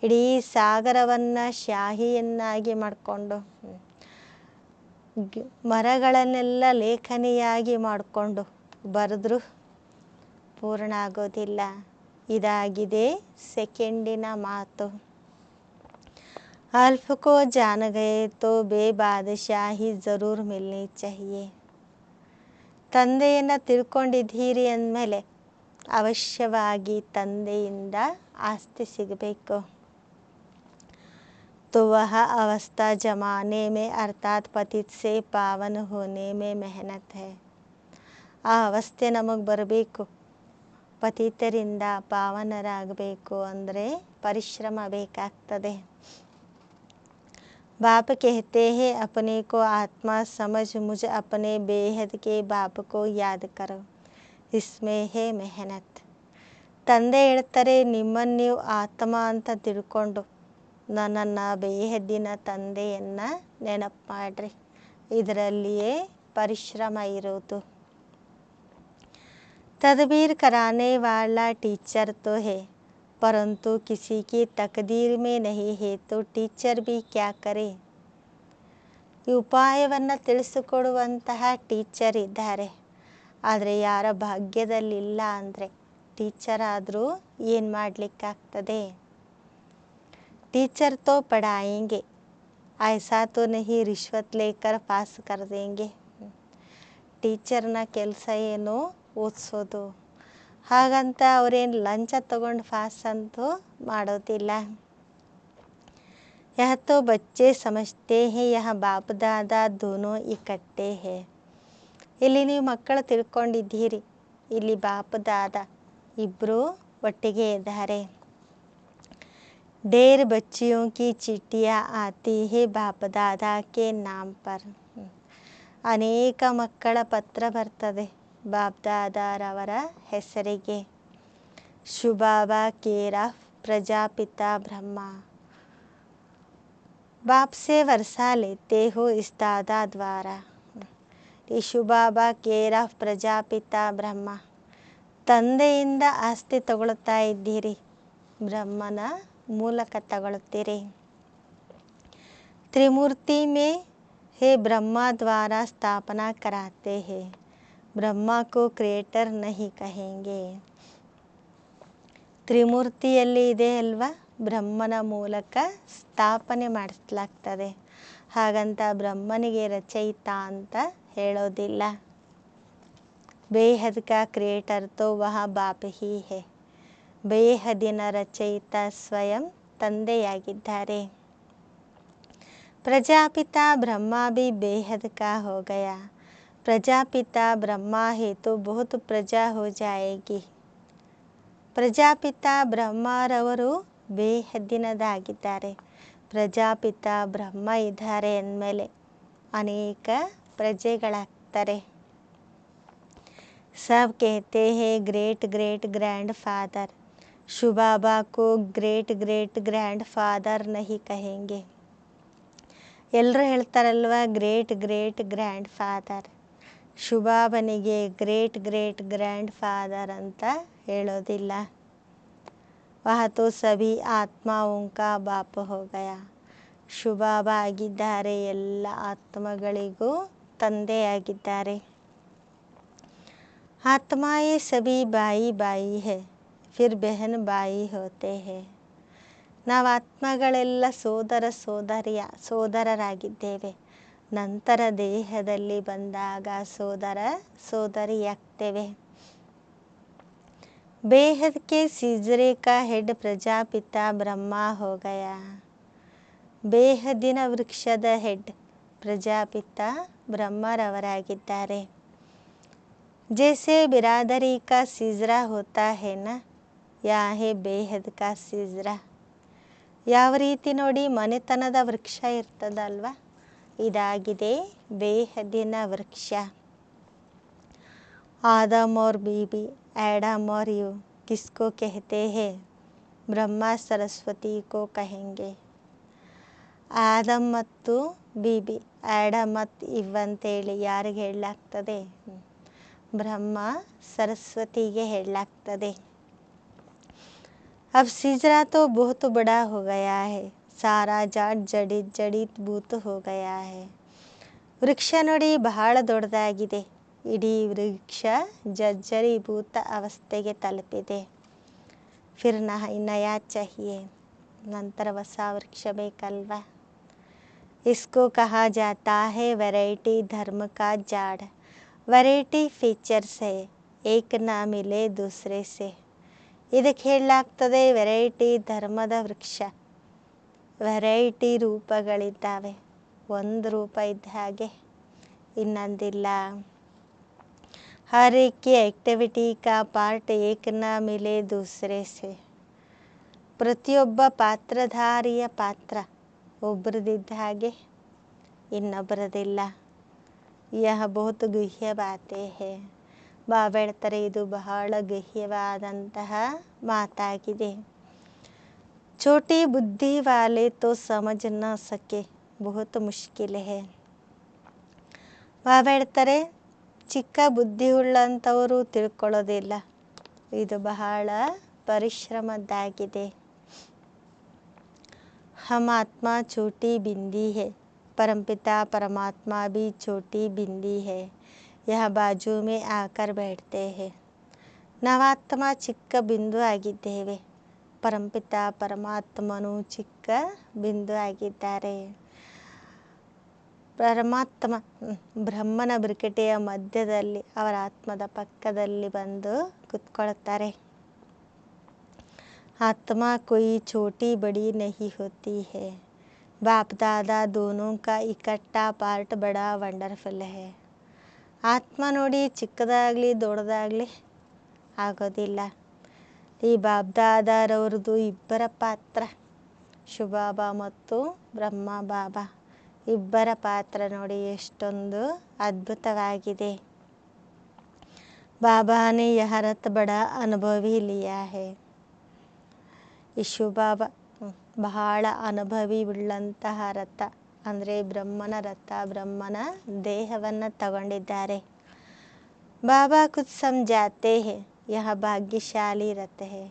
Speaker 1: ಇಡೀ ಸಾಗರವನ್ನು ಶಾಹಿಯನ್ನಾಗಿ ಮಾಡಿಕೊಂಡು, ಮರಗಳನ್ನೆಲ್ಲ ಲೇಖನಿಯಾಗಿ ಮಾಡಿಕೊಂಡು ಬರೆದ್ರು ಪೂರ್ಣ ಆಗೋದಿಲ್ಲ. ಇದಾಗಿದೆ ಸೆಕೆಂಡಿನ ಮಾತು. ಅಲ್ಫ್ ಕೋ ಜಾನ ಗಯೆ ತೋ ಬೇಬಾದಶಾಹಿ ಜರೂರ್ ಮಿಲ್ನಿ ಚಾಹಿಯೆ. ತಂದೆಯನ್ನು ತಿಳ್ಕೊಂಡಿದ್ದೀರಿ ಅಂದಮೇಲೆ ಅವಶ್ಯವಾಗಿ ತಂದೆಯಿಂದ ಆಸ್ತಿ ಸಿಗಬೇಕು. तो वह अवस्था जमाने में अर्थात पतित से पावन होने में मेहनत है. ಆ ಅವಸ್ಥೆ ನಮಗೆ ಬರಬೇಕು. ಪತಿತರಿಂದ ಪಾವನರಾಗಬೇಕು ಅಂದರೆ ಪರಿಶ್ರಮ ಬೇಕಾಗ್ತದೆ. बाप कहते हैं अपने को आत्मा समझ, मुझ अपने बेहद के बाप को याद करो, इसमें है मेहनत. ತಂದೆ ಹೇಳ್ತಾರೆ, ನಿಮ್ಮನ್ನು ನೀವು ಆತ್ಮ ಅಂತ ತಿಳ್ಕೊಂಡು ನನ್ನನ್ನು ಬೇಹದ್ದಿನ ತಂದೆಯನ್ನು ನೆನಪು ಮಾಡ್ರಿ, ಇದರಲ್ಲಿಯೇ ಪರಿಶ್ರಮ ಇರೋದು. तदबीर कराने वाला टीचर तो है, परंतु किसी की तकदीर में नहीं है तो टीचर भी क्या करे. ಈ ಉಪಾಯವನ್ನು ತಿಳಿಸಿಕೊಡುವಂತಹ ಟೀಚರ್ ಇದ್ದಾರೆ, ಆದರೆ ಯಾರ ಭಾಗ್ಯದಲ್ಲಿಲ್ಲ ಅಂದರೆ ಟೀಚರ್ ಆದರೂ ಏನು ಮಾಡಲಿಕ್ಕಾಗ್ತದೆ. टीचर तो पढ़ाएंगे, ऐसा तो नहीं रिश्वत लेकर पास कर देंगे. ಟೀಚರ್ನ ಕೆಲಸ ಏನು ಓದಿಸೋದು, ಹಾಗಂತ ಅವರೇನು ಲಂಚ ತಗೊಂಡು ಪಾಸ್ ಅಂತೂ ಮಾಡೋದಿಲ್ಲ. यह तो बच्चे समझते हैं यह बाप दादा दोनों इकट्ठे हैं. ಇಲ್ಲಿ ನೀವು ಮಕ್ಕಳು ತಿಳ್ಕೊಂಡಿದ್ದೀರಿ, ಇಲ್ಲಿ ಬಾಪ ದಾದ ಇಬ್ಬರು ಒಟ್ಟಿಗೆ ಇದ್ದಾರೆ. ढेर बच्चियों की चिट्ठियाँ आती है बाप दादा के नाम पर. ಅನೇಕ ಮಕ್ಕಳ ಪತ್ರ ಬರ್ತದೆ ಬಾಪ್ ದಾದಾರವರ ಹೆಸರಿಗೆ. ಶುಭಾಬಾ ಕೇರ್ ಆಫ್ ಪ್ರಜಾಪಿತಾ ಬ್ರಹ್ಮ, बाप से वर्षा लेते हो इस दादा द्वारा. ಈ ಶುಭಾಬಾ ಕೇರ್ ಆಫ್ ಪ್ರಜಾಪಿತಾ ಬ್ರಹ್ಮ, ತಂದೆಯಿಂದ ಆಸ್ತಿ ತಗೊಳ್ತಾ ಇದ್ದೀರಿ, ಬ್ರಹ್ಮನ ಮೂಲಕ ತಗೊಳ್ತೀರಿ. त्रिमूर्ति में है ब्रह्मा द्वारा स्थापना कराते हैं, ब्रह्मा को क्रिएटर नहीं कहेंगे. ತ್ರಿಮೂರ್ತಿಯಲ್ಲಿ ಇದೆ ಅಲ್ವಾ, ಬ್ರಹ್ಮನ ಮೂಲಕ ಸ್ಥಾಪನೆ ಮಾಡಿಸಲಾಗ್ತದೆ, ಹಾಗಂತ ಬ್ರಹ್ಮನಿಗೆ ರಚಯಿತ ಅಂತ ಹೇಳೋದಿಲ್ಲ. ಬೇಹದ್ ಕಾ ಕ್ರಿಯೇಟರ್ ತೋ ವಹ ಬಾಪ್ ಹಿ ಹೇ, ಬೇಹದಿನ ರಚಯಿತ ಸ್ವಯಂ ತಂದೆಯಾಗಿದ್ದಾರೆ. प्रजापिता ब्रह्मा भी बेहद का हो गया, प्रजापिता ब्रह्मा है तो बहुत प्रजा हो जाएगी. ಪ್ರಜಾಪಿತ ಬ್ರಹ್ಮರವರು ಬೇಹದ್ದಿನದಾಗಿದ್ದಾರೆ, ಪ್ರಜಾಪಿತ ಬ್ರಹ್ಮ ಇದ್ದಾರೆ ಅಂದಮೇಲೆ ಅನೇಕ ಪ್ರಜೆಗಳಾಗ್ತಾರೆ. सब कहते हैं great great grandfather, Shiv Baba को ग्रेट ग्रेट ಗ್ರ್ಯಾಂಡ್ ಫಾದರ್ नहीं कहेंगे. ಎಲ್ಲರೂ ಹೇಳ್ತಾರಲ್ವ ಗ್ರೇಟ್ ಗ್ರೇಟ್ ಗ್ರ್ಯಾಂಡ್ ಫಾದರ್. ಶಿವಬಾಬನಿಗೆ ಗ್ರೇಟ್ ಗ್ರೇಟ್ ಗ್ರ್ಯಾಂಡ್ ಫಾದರ್ ಅಂತ ಹೇಳೋದಿಲ್ಲ. ವಹ ತೋ ಸಭಿ ಆತ್ಮಾओं का बाप हो गया. ಶಿವಬಾಬಾ ಆಗಿದ್ದಾರೆ, ಎಲ್ಲ ಆತ್ಮಗಳಿಗೂ ತಂದೆಯಾಗಿದ್ದಾರೆ. ಆತ್ಮಾಯೇ ಸಭಿ ಬಾಯಿ ಬಾಯಿ ಹೇ, ಫಿರ್ ಬೆಹನ್ ಬಾಯಿ ಹೋತೆ ಹೇ. ನಾವು ಆತ್ಮಗಳೆಲ್ಲ ಸೋದರರಾಗಿದ್ದೇವೆ. ನಂತರ ದೇಹದಲ್ಲಿ ಬಂದಾಗ ಸೋದರ ಸೋದರಿಯಾಗ್ತೇವೆ. ಬೇಹದ್ ಕೆ ಸಿಜ್ರೆ ಕಾ ಹೆಡ್ ಪ್ರಜಾಪಿತ ಬ್ರಹ್ಮ ಹೋ ಗಯಾ. ಬೇಹದಿನ ವೃಕ್ಷದ ಹೆಡ್ ಪ್ರಜಾಪಿತ ಬ್ರಹ್ಮರವರಾಗಿದ್ದಾರೆ. ಜೈಸೆ ಬಿರಾದರಿ ಕಾ ಸಿಜ್ರಾ ಹೋತಾ ಹೇ ನ, ಯಾ ಹೇ ಬೇಹದ್ ಕಾ ಸಿಜ್ರಾ. ಯಾವ ರೀತಿ ನೋಡಿ ಮನೆತನದ ವೃಕ್ಷ ಇರ್ತದಲ್ವ, ಇದಾಗಿದೆ ಬೇಹದಿನ ವೃಕ್ಷ. ಆದಮ್ और बीबी एडम और यू किसको कहते हैं? ಬ್ರಹ್ಮ ಸರಸ್ವತಿ ಕೋ ಕಹೆಂಗೆ. ಆದಮ್ ಮತ್ತು ಬೀಬಿ, ಆಡಮ್ ಮತ್ತು ಇವ್ ಅಂತೇಳಿ ಯಾರಿಗೆ ಹೇಳಲಾಗ್ತದೆ? ಬ್ರಹ್ಮ ಸರಸ್ವತಿಗೆ ಹೇಳಲಾಗ್ತದೆ. अब सिजरा तो बहुत बड़ा हो गया है, सारा ಜಾಡ್ ಜಡಿಭೂತ हो गया है. ವೃಕ್ಷ ನೋಡಿ ಬಹಳ ದೊಡ್ಡದಾಗಿದೆ, ಇಡೀ ವೃಕ್ಷ ಜರ್ಜರಿಭೂತ ಅವಸ್ಥೆಗೆ ತಲುಪಿದೆ. ಫಿರ್ ನಯಾ चाहिए, ನಂತರ ಹೊಸ ವೃಕ್ಷ ಬೇಕಲ್ವಾ. इसको कहा जाता है वैरायटी धर्म का झाड़. वैरायटी फीचर्स है, एक ना मिले दूसरे से. ಇದಕ್ಕೆ ಹೇಳಲಾಗ್ತದೆ ವೆರೈಟಿ ಧರ್ಮದ ವೃಕ್ಷ. ವೆರೈಟಿ ರೂಪಗಳಿದ್ದಾವೆ, ಒಂದು ರೂಪ ಇದ್ದ ಹಾಗೆ ಇನ್ನೊಂದಿಲ್ಲ. ಹರ್ ಏಕ್ ಆಕ್ಟಿವಿಟಿ ಕಾ ಪಾರ್ಟ್ ಏಕ್ ನಾ ಮಿಲೆ ದೂಸರೆ ಸೆ. ಪ್ರತಿಯೊಬ್ಬ ಪಾತ್ರಧಾರಿಯ ಪಾತ್ರ ಒಬ್ಬರದಿದ್ದ ಹಾಗೆ ಇನ್ನೊಬ್ಬರದಿಲ್ಲ. ಯಹ ಬಹುತ್ ಗುಹ್ಯ ಬಾತೆ ಹೇ. ಬಾಬಾ ಹೇಳ್ತಾರೆ ಇದು ಬಹಳ ಗಹ್ಯವಾದಂತಹ ಮಾತಾಗಿದೆ. ಛೋಟಿ ಬುದ್ಧಿ ವಾಲೆ ತೋ ಸಮಜ್ ನ ಸಕೆ, ಬಹುತ್ ಮುಷ್ಕಿಲ್ ಹೇ. ಬಾಬಾ ಹೇಳ್ತಾರೆ ಚಿಕ್ಕ ಬುದ್ಧಿ ಉಳ್ಳಂಥವರು ತಿಳ್ಕೊಳ್ಳೋದಿಲ್ಲ, ಇದು ಬಹಳ ಪರಿಶ್ರಮದ್ದಾಗಿದೆ. हम आत्मा छोटी बिंदी है, परमपिता परमात्मा भी छोटी बिंदी है. यह बाजू में आकर बैठते हैं. ನಾವಾತ್ಮ ಚಿಕ್ಕ ಬಿಂದು ಆಗಿದ್ದೇವೆ, ಪರಂಪಿತ ಪರಮಾತ್ಮನು ಚಿಕ್ಕ ಬಿಂದು ಆಗಿದ್ದಾರೆ. ಪರಮಾತ್ಮ ಬ್ರಹ್ಮನ ಬ್ರಿಕೆಟೆಯ ಮಧ್ಯದಲ್ಲಿ ಅವರ ಆತ್ಮದ ಪಕ್ಕದಲ್ಲಿ ಬಂದು ಕುತ್ಕೊಳ್ತಾರೆ. आत्मा कोई छोटी बड़ी नहीं होती है. बाप दादा दोनों का इकट्ठा पार्ट बड़ा ವಂಡರ್ಫುಲ್ है. ಆತ್ಮ ನೋಡಿ ಚಿಕ್ಕದಾಗಲಿ ದೊಡ್ಡದಾಗಲಿ ಆಗೋದಿಲ್ಲ. ಈ ಬಾಬ್ದಾದಾರವ್ರದ್ದು ಇಬ್ಬರ ಪಾತ್ರ, ಶಿವಬಾಬಾ ಮತ್ತು ಬ್ರಹ್ಮ ಬಾಬಾ ಇಬ್ಬರ ಪಾತ್ರ ನೋಡಿ ಎಷ್ಟೊಂದು ಅದ್ಭುತವಾಗಿದೆ. ಬಾಬಾನೇ ಯಹ ರತ್ ಬಡಾ ಅನುಭವಿ ಲಿಯಾ ಹೇ. ಈ ಶಿವಬಾಬಾ ಬಹಳ ಅನುಭವಿ ಉಳ್ಳಂತಹ ರಥ ಅಂದರೆ ಬ್ರಹ್ಮನ ರಥ, ಬ್ರಹ್ಮನ ದೇಹವನ್ನು ತಗೊಂಡಿದ್ದಾರೆ. ಬಾಬಾ ಕುಚ್ ಸಮಜಾತೆ ಹೇ, ಯಹ ಭಾಗ್ಯಶಾಲಿ ರಥ ಹೇ.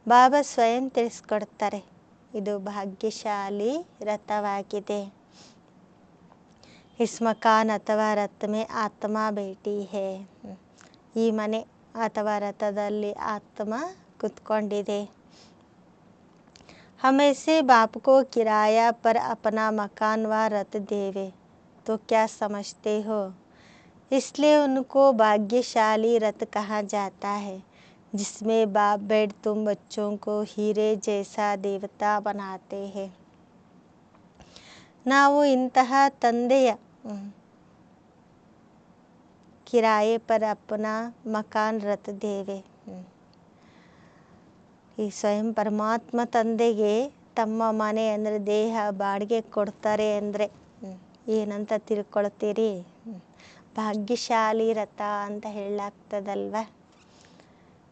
Speaker 1: ಬಾಬಾ ಸ್ವಯಂ ತಿಳಿಸ್ಕೊಡ್ತಾರೆ, ಇದು ಭಾಗ್ಯಶಾಲಿ ರಥವಾಗಿದೆ. ಇಸ್ ಮಕಾನ್ ಅಥವಾ ರಥ ಮೇ ಆತ್ಮ ಬೇಟಿ ಹೇ. ಈ ಮನೆ ಅಥವಾ ರಥದಲ್ಲಿ ಆತ್ಮ ಕುತ್ಕೊಂಡಿದೆ. हम ऐसे बाप को किराया पर अपना मकान व रथ देवे तो क्या समझते हो? इसलिए उनको भाग्यशाली रथ कहा जाता है, जिसमें बाप बैठ तुम बच्चों को हीरे जैसा देवता बनाते हैं. ನಾವು ಇಂತಹ ತಂದೆಯ ಕಿರಾಯೆ ಪರ ಅಪನ ಮಕಾನ್ ರಥ ದೇವೆ. ಈ ಸ್ವಯಂ ಪರಮಾತ್ಮ ತಂದೆಗೆ ತಮ್ಮ ಮನೆ ಅಂದರೆ ದೇಹ ಬಾಡಿಗೆ ಕೊಡ್ತಾರೆ ಅಂದರೆ ಏನಂತ ತಿಳ್ಕೊಳ್ತೀರಿ? ಭಾಗ್ಯಶಾಲಿ ರಥ ಅಂತ ಹೇಳಲಾಗ್ತದಲ್ವ.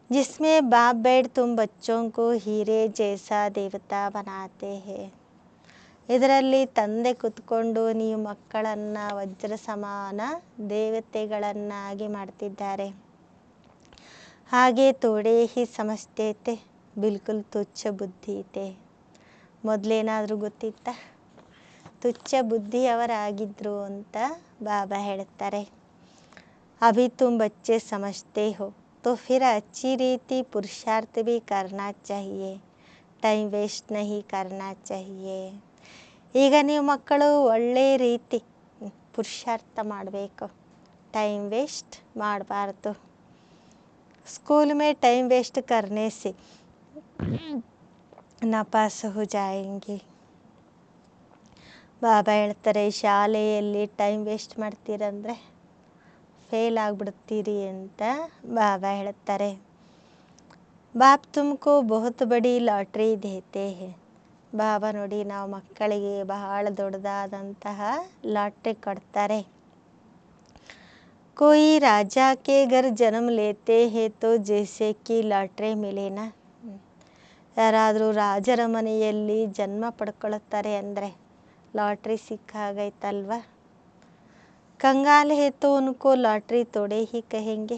Speaker 1: जिसमें बाप बैठ तुम बच्चों को हीरे जैसा देवता बनाते हैं. ಇದರಲ್ಲಿ ತಂದೆ ಕುತ್ಕೊಂಡು ನೀವು ಮಕ್ಕಳನ್ನು ವಜ್ರ ಸಮಾನ ದೇವತೆಗಳನ್ನಾಗಿ ಮಾಡ್ತಿದ್ದಾರೆ. ಹಾಗೆ ತೋಡೆ ಹಿ ಸಮಜ್ತೆ ತೆ ಬಿಲ್ಕುಲ್ ತುಚ್ಛ ಬುದ್ಧಿ ತೆ. ಮೊದಲೇನಾದರೂ ಗೊತ್ತಿತ್ತ? ತುಚ್ಛ ಬುದ್ಧಿಯವರಾಗಿದ್ದರು ಅಂತ ಬಾಬಾ ಹೇಳ್ತಾರೆ. ಅಭಿ ತುಮ್ ಬಚ್ಚೆ ಸಮಜ್ತೆ ಹೋ तो फिर अच्छी रीति पुरुषार्थ भी करना चाहिए. ಟೈಮ್ ವೇಸ್ಟ್ नहीं करना चाहिए. ಈಗ ನೀವು ಮಕ್ಕಳು ಒಳ್ಳೆ ರೀತಿ ಪುರುಷಾರ್ಥ ಮಾಡಬೇಕು, ಟೈಮ್ ವೇಸ್ಟ್ ಮಾಡಬಾರ್ದು. स्कूल में टाइम वेस्ट करने से नापास हो जाएंगे. ಬಾಬಾ ಹೇಳ್ತಾರೆ, ಶಾಲೆಯಲ್ಲಿ ಟೈಮ್ ವೇಸ್ಟ್ ಮಾಡ್ತೀರಂದರೆ ಫೇಲ್ ಆಗಿಬಿಡ್ತೀರಿ ಅಂತ ಬಾಬಾ ಹೇಳ್ತಾರೆ. ಬಾಪ್ ತುಮಕೋ ಬಹುತ್ ಬಡಿ ಲಾಟ್ರಿ ದೇತೆ ಹೇ. ಬಾಬಾ ನೋಡಿ ನಾವು ಮಕ್ಕಳಿಗೆ ಬಹಳ ದೊಡ್ಡದಾದಂತಹ ಲಾಟ್ರಿ ಕೊಡ್ತಾರೆ. कोई राजा के घर जन्म लेते हैं तो जैसे कि ಲಾಟ್ರಿ ಮಿಲೇನಾ. ಯಾರಾದರೂ ರಾಜರ ಮನೆಯಲ್ಲಿ ಜನ್ಮ ಪಡ್ಕೊಳ್ತಾರೆ ಅಂದರೆ ಲಾಟ್ರಿ ಸಿಕ್ಕಾಗೈತಲ್ವ. ಕಂಗಾಲ್ ಹೇ ತೋ ಉನ್ಕೋ ಲಾಟ್ರಿ ತೋಡೆ ಹಿ ಕಹೆಂಗೆ.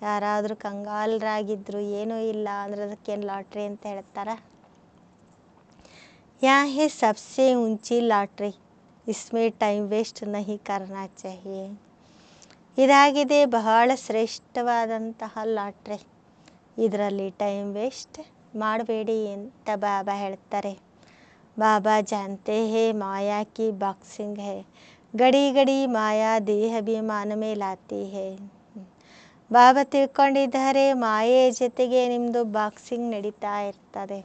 Speaker 1: ಯಾರಾದರೂ ಕಂಗಾಲರಾಗಿದ್ದರು, ಏನೂ ಇಲ್ಲ ಅಂದರೆ ಅದಕ್ಕೇನು ಲಾಟ್ರಿ ಅಂತ ಹೇಳ್ತಾರ. ಯಾ ಹೇ ಸಬ್ಸೆ ಊಂಚಿ ಲಾಟ್ರಿ, ಇಸ್ಮೇ ಟೈಮ್ ವೇಸ್ಟ್ ನಹಿ ಕರ್ನಾ ಚಾಹಿಯೆ. ಇದಾಗಿದೆ ಬಹಳ ಶ್ರೇಷ್ಠವಾದಂತಹ ಲಾಟ್ರಿ, ಇದರಲ್ಲಿ ಟೈಮ್ ವೇಸ್ಟ್ ಮಾಡಬೇಡಿ ಅಂತ ಬಾಬಾ ಹೇಳ್ತಾರೆ. ಬಾಬಾ ಜಾನ್ತೆ ಹೇ ಮಾಯಾ ಕಿ ಬಾಕ್ಸಿಂಗ್ ಹೇ, ಗಡಿ ಗಡಿ ಮಾಯಾ ದೇಹಾಭಿಮಾನ ಮೇ ಲಾತಿ ಹೇ. ಬಾಬಾ ತಿಳ್ಕೊಂಡಿದ್ದಾರೆ ಮಾಯೆ ಜೊತೆಗೆ ನಿಮ್ಮದು ಬಾಕ್ಸಿಂಗ್ ನಡೀತಾ ಇರ್ತದೆ.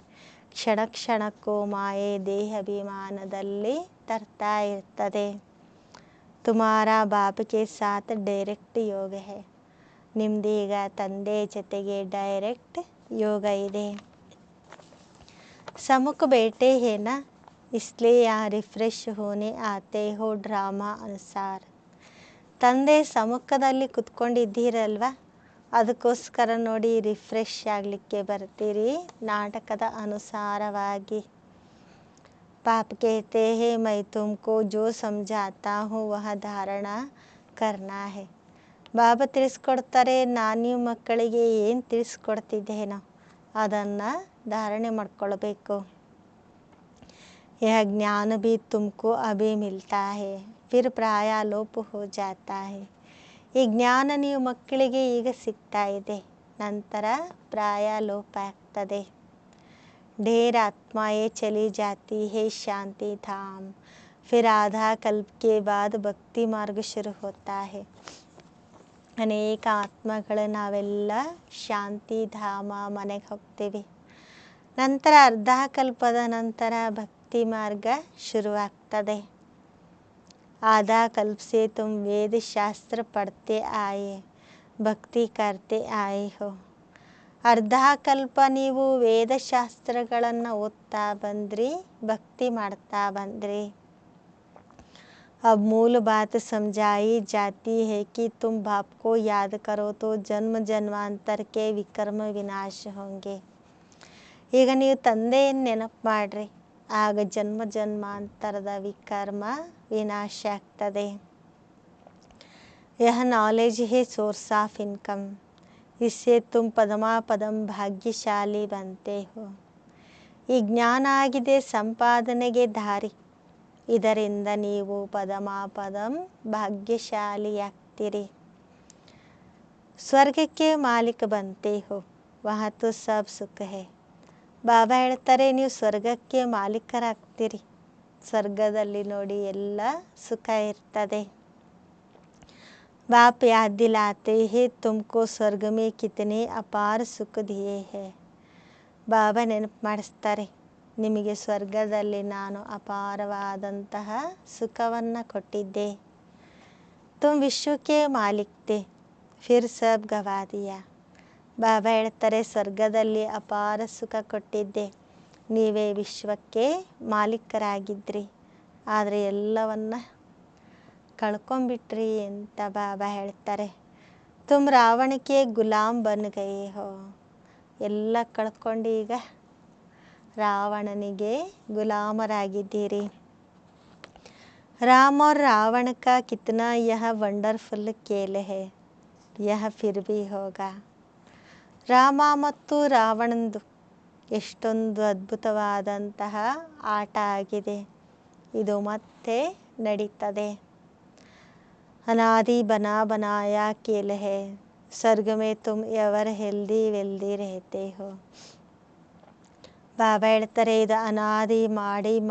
Speaker 1: ಕ್ಷಣ ಕ್ಷಣಕ್ಕೂ ಮಾಯೆ ದೇಹಾಭಿಮಾನದಲ್ಲಿ ತರ್ತಾ ಇರ್ತದೆ. ತುಮಾರಾ ಬಾಪ್ಗೆ ಸಾಥ್ ಡೈರೆಕ್ಟ್ ಯೋಗ ಹೇ. ನಿಮ್ಮದೀಗ ತಂದೆ ಜೊತೆಗೆ ಡೈರೆಕ್ಟ್ ಯೋಗ ಇದೆ. ಸಮುಖ ಬೇಟೆ ಹೇನ ಇಸ್ಲಿಯೇ ಯಾ ರಿಫ್ರೆಶ್ ಹೋನೆ ಆತೆ ಹೋ ಡ್ರಾಮಾ ಅನುಸಾರ. ತಂದೆ ಸಮ್ಮುಖದಲ್ಲಿ ಕುತ್ಕೊಂಡಿದ್ದೀರಲ್ವ, ಅದಕ್ಕೋಸ್ಕರ ನೋಡಿ ರಿಫ್ರೆಶ್ ಆಗಲಿಕ್ಕೆ ಬರ್ತೀರಿ ನಾಟಕದ ಅನುಸಾರವಾಗಿ. पाप कहते हैं मैं तुमको जो समझाता हूँ वह धारणा करना है. ಬಾಬಾ ತಿಳಿಸ್ಕೊಡ್ತಾರೆ, ನಾನು ನೀವು ಮಕ್ಕಳಿಗೆ ಏನು ತಿಳಿಸ್ಕೊಡ್ತಿದ್ದೇನೋ ಅದನ್ನು ಧಾರಣೆ ಮಾಡ್ಕೊಳ್ಬೇಕು. यह ज्ञान भी तुमको अभी मिलता है फिर प्राय लोप हो जाता है. ಈ ಜ್ಞಾನ ನೀವು ಮಕ್ಕಳಿಗೆ ಈಗ ಸಿಗ್ತಾ ಇದೆ, ನಂತರ ಪ್ರಾಯ ಲೋಪ ಆಗ್ತದೆ. ढेर आत्माएं चली जाती है शांति धाम, फिर आधा कल्प के बाद भक्ति मार्ग शुरू होता है. ಅನೇಕ ಆತ್ಮಗಳು ನಾವೆಲ್ಲ ಶಾಂತಿ ಧಾಮ ಮನೆಗೆ ಹೋಗ್ತೀವಿ, ನಂತರ ಅರ್ಧ ಕಲ್ಪದ ನಂತರ ಭಕ್ತಿ ಮಾರ್ಗ ಶುರುವಾಗ್ತದೆ. आधा कल्प से तुम वेद शास्त्र पढ़ते आए भक्ति करते आए हो. ಅರ್ಧ ಕಲ್ಪ ನೀವು ವೇದಶಾಸ್ತ್ರಗಳನ್ನು ಓದ್ತಾ ಬಂದ್ರಿ, ಭಕ್ತಿ ಮಾಡ್ತಾ ಬಂದ್ರಿ. अब मूल बात समझाई जाती है कि तुम बाप को याद करो तो जन्म जन्मांतर के विकर्म विनाश होंगे. ಈಗ ನೀವು ತಂದೆಯನ್ನು ನೆನಪು ಮಾಡ್ರಿ, ಆಗ ಜನ್ಮ ಜನ್ಮಾಂತರದ ವಿಕರ್ಮ ವಿನಾಶ ಆಗ್ತದೆ. यह नॉलेज है सोर्स ऑफ इनकम, इससे तुम पदमा पदम ಭಾಗ್ಯಶಾಲಿ बनते हो. ಈ ಜ್ಞಾನ ಆಗಿದೆ ಸಂಪಾದನೆಗೆ ದಾರಿ, ಇದರಿಂದ ನೀವು ಪದಮಾ ಪದಂ ಭಾಗ್ಯಶಾಲಿಯಾಗ್ತೀರಿ. ಸ್ವರ್ಗಕ್ಕೆ ಮಾಲೀಕ ಬಂತೆ ಹೋ ವಹಾ ತೋ ಸಬ್ ಸುಖ ಹೇ. ಬಾಬಾ ಹೇಳ್ತಾರೆ, ನೀವು ಸ್ವರ್ಗಕ್ಕೆ ಮಾಲೀಕರಾಗ್ತೀರಿ, ಸ್ವರ್ಗದಲ್ಲಿ ನೋಡಿ ಎಲ್ಲ ಸುಖ ಇರ್ತದೆ. बाप याद दिलाते हैं तुमको स्वर्ग में कितने अपार सुख दिए हैं. ಬಾಬಾ ನೆನಪು ಮಾಡಿಸ್ತಾರೆ, ನಿಮಗೆ ಸ್ವರ್ಗದಲ್ಲಿ ನಾನು ಅಪಾರವಾದಂತಹ ಸುಖವನ್ನು ಕೊಟ್ಟಿದ್ದೆ. ತುಮ್ ವಿಶ್ವಕ್ಕೆ ಮಾಲೀಕ್ತೆ ಫಿರ್ ಸಬ್ ಗವಾ ದಿಯಾ. ಬಾಬಾ ಹೇಳ್ತಾರೆ, ಸ್ವರ್ಗದಲ್ಲಿ ಅಪಾರ ಸುಖ ಕೊಟ್ಟಿದ್ದೆ, ನೀವೇ ವಿಶ್ವಕ್ಕೆ ಮಾಲೀಕರಾಗಿದ್ರಿ, ಆದರೆ ಎಲ್ಲವನ್ನ ಕಳ್ಕೊಂಬಿಟ್ರಿ ಅಂತ ಬಾಬಾ ಹೇಳ್ತಾರೆ. ತುಮ್ ರಾವಣಕ್ಕೆ ಗುಲಾಮ್ ಬನ್ ಗಯೇ ಹೋ. ಎಲ್ಲ ಕಳ್ಕೊಂಡು ಈಗ ರಾವಣನಿಗೆ ಗುಲಾಮರಾಗಿದ್ದೀರಿ. ರಾಮ और रावण का कितना यह ವಂಡರ್ಫುಲ್ खेल है, यह फिर भी होगा. ರಾಮ ಮತ್ತು ರಾವಣಂದು ಎಷ್ಟೊಂದು ಅದ್ಭುತವಾದಂತಹ ಆಟ ಆಗಿದೆ, ಇದು ಮತ್ತೆ ನಡೀತದೆ. ಅನಾದಿ ಬನಾ ಬನಾಯ खेल है, ಸ್ವರ್ಗ ಮೇ ತುಮ್ ಎವರ್ ಹೆಲ್ದಿ ವೆಲ್ದಿ रहते हो. ಬಾಬಾ ಹೇಳ್ತಾರೆ, ಇದು ಅನಾದಿ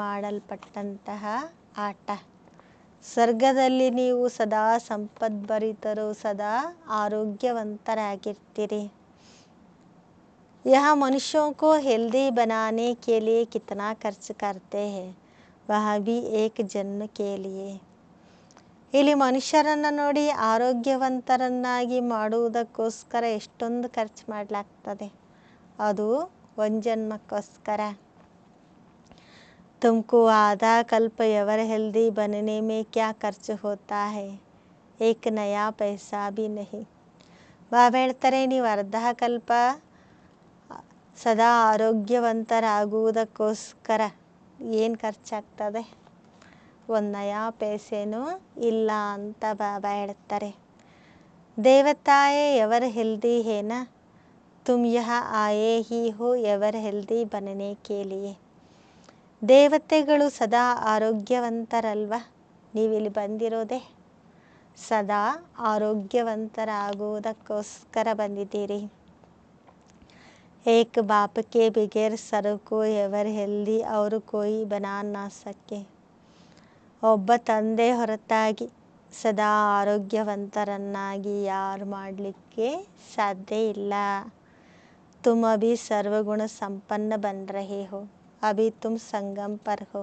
Speaker 1: ಮಾಡಲ್ಪಟ್ಟಂತಹ ಆಟ. ಸ್ವರ್ಗದಲ್ಲಿ ನೀವು ಸದಾ ಸಂಪದ್ಭರಿತರು, ಸದಾ ಆರೋಗ್ಯವಂತರಾಗಿರ್ತೀರಿ. यहाँ मनुष्यों को हेल्दी बनाने के लिए कितना खर्च करते हैं, वह भी एक जन्म के लिए. ಇಲ್ಲಿ ಮನುಷ್ಯರನ್ನು ನೋಡಿ ಆರೋಗ್ಯವಂತರನ್ನಾಗಿ ಮಾಡುವುದಕ್ಕೋಸ್ಕರ ಎಷ್ಟೊಂದು ಖರ್ಚು ಮಾಡಲಾಗ್ತದೆ, ಅದು ಒಂದು ಜನ್ಮಕ್ಕೋಸ್ಕರ. तुमको आधा कल्प एवर हेल्दी बनने में क्या खर्च होता है, एक नया पैसा भी नहीं. ಬಾಬಾ ಹೇಳ್ತಾರೆ, ನೀವು ಅರ್ಧ ಕಲ್ಪ ಸದಾ ಆರೋಗ್ಯವಂತರಾಗುವುದಕ್ಕೋಸ್ಕರ ಏನು ಖರ್ಚಾಗ್ತದೆ, ಒಂದು ನಯಾ ಪೈಸೆನೂ ಇಲ್ಲ ಅಂತ ಬಾಬಾ ಹೇಳ್ತಾರೆ. ದೇವತಾಯೇ ಎವರ್ ಹೆಲ್ದಿ ಹೇನಾ, ತುಮ್ ಯಹ ಆಯೇ ಹಿ ಹೋ ಎವರ್ ಹೆಲ್ದಿ ಬನನೆ ಕೆ ಲಿಯೇ. ದೇವತೆಗಳು ಸದಾ ಆರೋಗ್ಯವಂತರಲ್ವ, ನೀವಿಲ್ಲಿ ಬಂದಿರೋದೇ ಸದಾ ಆರೋಗ್ಯವಂತರಾಗುವುದಕ್ಕೋಸ್ಕರ ಬಂದಿದ್ದೀರಿ. ಏಕ್ ಬಾಪ್ ಕೆ ಬಿಗೇರ್ ಸರ್ಕೋ ಎವರ್ ಹೆಲ್ದಿ ಅವರು ಕೋಯಿ ಬನಾ ನಾ ಸಕೆ. ಒಬ್ಬ ತಂದೆ ಹೊರತಾಗಿ ಸದಾ ಆರೋಗ್ಯವಂತರನ್ನಾಗಿ ಯಾರು ಮಾಡಲಿಕ್ಕೆ ಸಾಧ್ಯ ಇಲ್ಲ. ತುಮ್ ಅಭಿ ಸರ್ವಗುಣ ಸಂಪನ್ನ ಬನ್ ರಹೆ ಹೋ, ಅಭಿ ತುಮ್ ಸಂಗಮ್ ಪರ್ ಹೋ.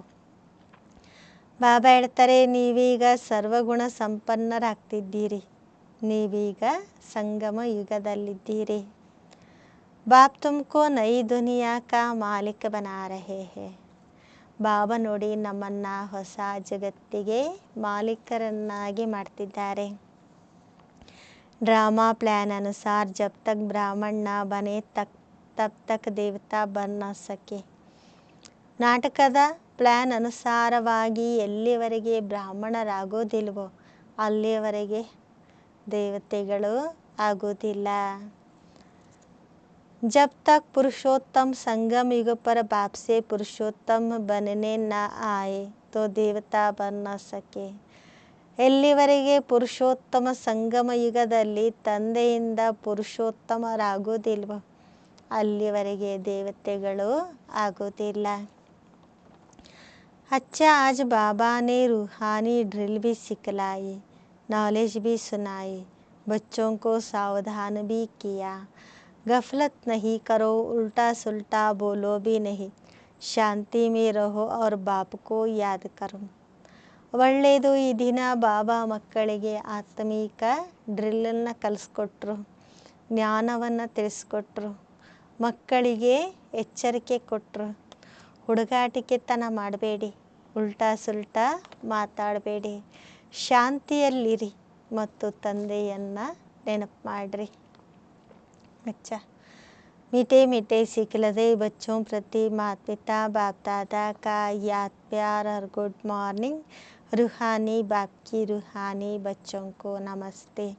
Speaker 1: ಬಾಬಾ ಹೇಳ್ತಾರೆ, ನೀವೀಗ ಸರ್ವಗುಣ ಸಂಪನ್ನರಾಗ್ತಿದ್ದೀರಿ, ನೀವೀಗ ಸಂಗಮ ಯುಗದಲ್ಲಿದ್ದೀರಿ. ಬಾಪ್ ತುಮ್ಕೋ ನೈ ದುನಿಯಾ ಕಾ ಮಾಲಿಕ್ ಬನಾ ರಹೆ ಹೇ. ಬಾಬಾ ನೋಡಿ ನಮ್ಮನ್ನು ಹೊಸ ಜಗತ್ತಿಗೆ ಮಾಲೀಕರನ್ನಾಗಿ ಮಾಡ್ತಿದ್ದಾರೆ. ಡ್ರಾಮಾ ಪ್ಲ್ಯಾನ್ ಅನುಸಾರ ಜಬ್ ತಕ್ ಬ್ರಾಹ್ಮಣ ನಾ ಬನೆ ತಬ್ ತಕ್ ದೇವತಾ ಬನ್ ನಾ ಸಕೆ. ನಾಟಕದ ಪ್ಲ್ಯಾನ್ ಅನುಸಾರವಾಗಿ ಎಲ್ಲಿವರೆಗೆ ಬ್ರಾಹ್ಮಣರಾಗೋದಿಲ್ವೋ ಅಲ್ಲಿಯವರೆಗೆ ದೇವತೆಗಳು ಆಗೋದಿಲ್ಲ. जब तक पुरुषोत्तम संगम युग पर बाप से पुरुषोत्तम बनने न आए तो देवता बन न सके. ಎಲ್ಲಿವರೆಗೆ ಪುರುಷೋತ್ತಮ ಸಂಗಮ ಯುಗದಲ್ಲಿ ತಂದೆಯಿಂದ ಪುರುಷೋತ್ತಮರಾಗೋದಿಲ್ವೋ ಅಲ್ಲಿವರೆಗೆ ದೇವತೆಗಳು ಆಗೋದಿಲ್ಲ. अच्छा आज बाबा ने रूहानी ड्रिल भी सिखलाई, नॉलेज भी सुनाई, बच्चों को सावधान भी किया. गफलत नहीं करो, उल्टा सुल्टा बोलो भी नहीं, शांति में रहो और बाप को याद करो. ಒಳ್ಳೆಯದು, ಈ ದಿನ ಬಾಬಾ ಮಕ್ಕಳಿಗೆ ಆತ್ಮೀಕ ಡ್ರಿಲ್ಲನ್ನು ಕಲಿಸ್ಕೊಟ್ರು, ಜ್ಞಾನವನ್ನು ತಿಳಿಸ್ಕೊಟ್ರು, ಮಕ್ಕಳಿಗೆ ಎಚ್ಚರಿಕೆ ಕೊಟ್ಟರು. ಹುಡುಗಾಟಿಕೆತನ ಮಾಡಬೇಡಿ, ಉಲ್ಟಾ ಸುಲ್ಟಾ ಮಾತಾಡಬೇಡಿ, ಶಾಂತಿಯಲ್ಲಿರಿ ಮತ್ತು ತಂದೆಯನ್ನು ನೆನಪು ಮಾಡಿರಿ. अच्छा, मीठे मीठे सिखलदे बच्चों प्रति माता पिता बाप दादा का याद प्यार और गुड मॉर्निंग. रूहानी बाप की रूहानी बच्चों को नमस्ते.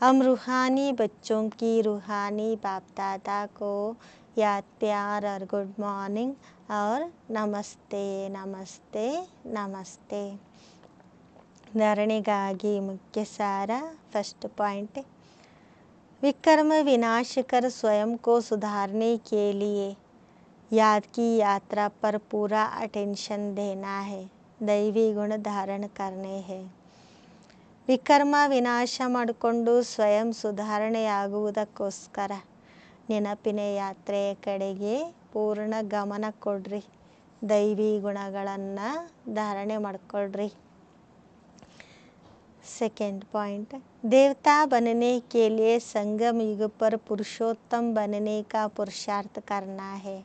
Speaker 1: हम रूहानी बच्चों की रूहानी बाप दादा को याद प्यार और गुड मॉर्निंग और नमस्ते नमस्ते नमस्ते. ಧಾರಣೆಗಾಗಿ ಮುಖ್ಯ ಸಾರ. फर्स्ट पॉइंट, विकर्म विनाश कर स्वयं को सुधारने के लिए याद की यात्रा पर पूरा अटेंशन देना है, दैवी गुण धारण करने हैं. ವಿಕರ್ಮ ವಿನಾಶ ಮಾಡಿಕೊಂಡು ಸ್ವಯಂ ಸುಧಾರಣೆಯಾಗುವುದಕ್ಕೋಸ್ಕರ ನೆನಪಿನ ಯಾತ್ರೆಯ ಕಡೆಗೆ ಪೂರ್ಣ ಗಮನ ಕೊಡ್ರಿ, ದೈವಿ ಗುಣಗಳನ್ನು ಧಾರಣೆ ಮಾಡಿಕೊಳ್ರಿ. सेकेंड पॉइंट, देवता बनने के लिए संगम युग पर पुरुषोत्तम बनने का पुरुषार्थ करना है,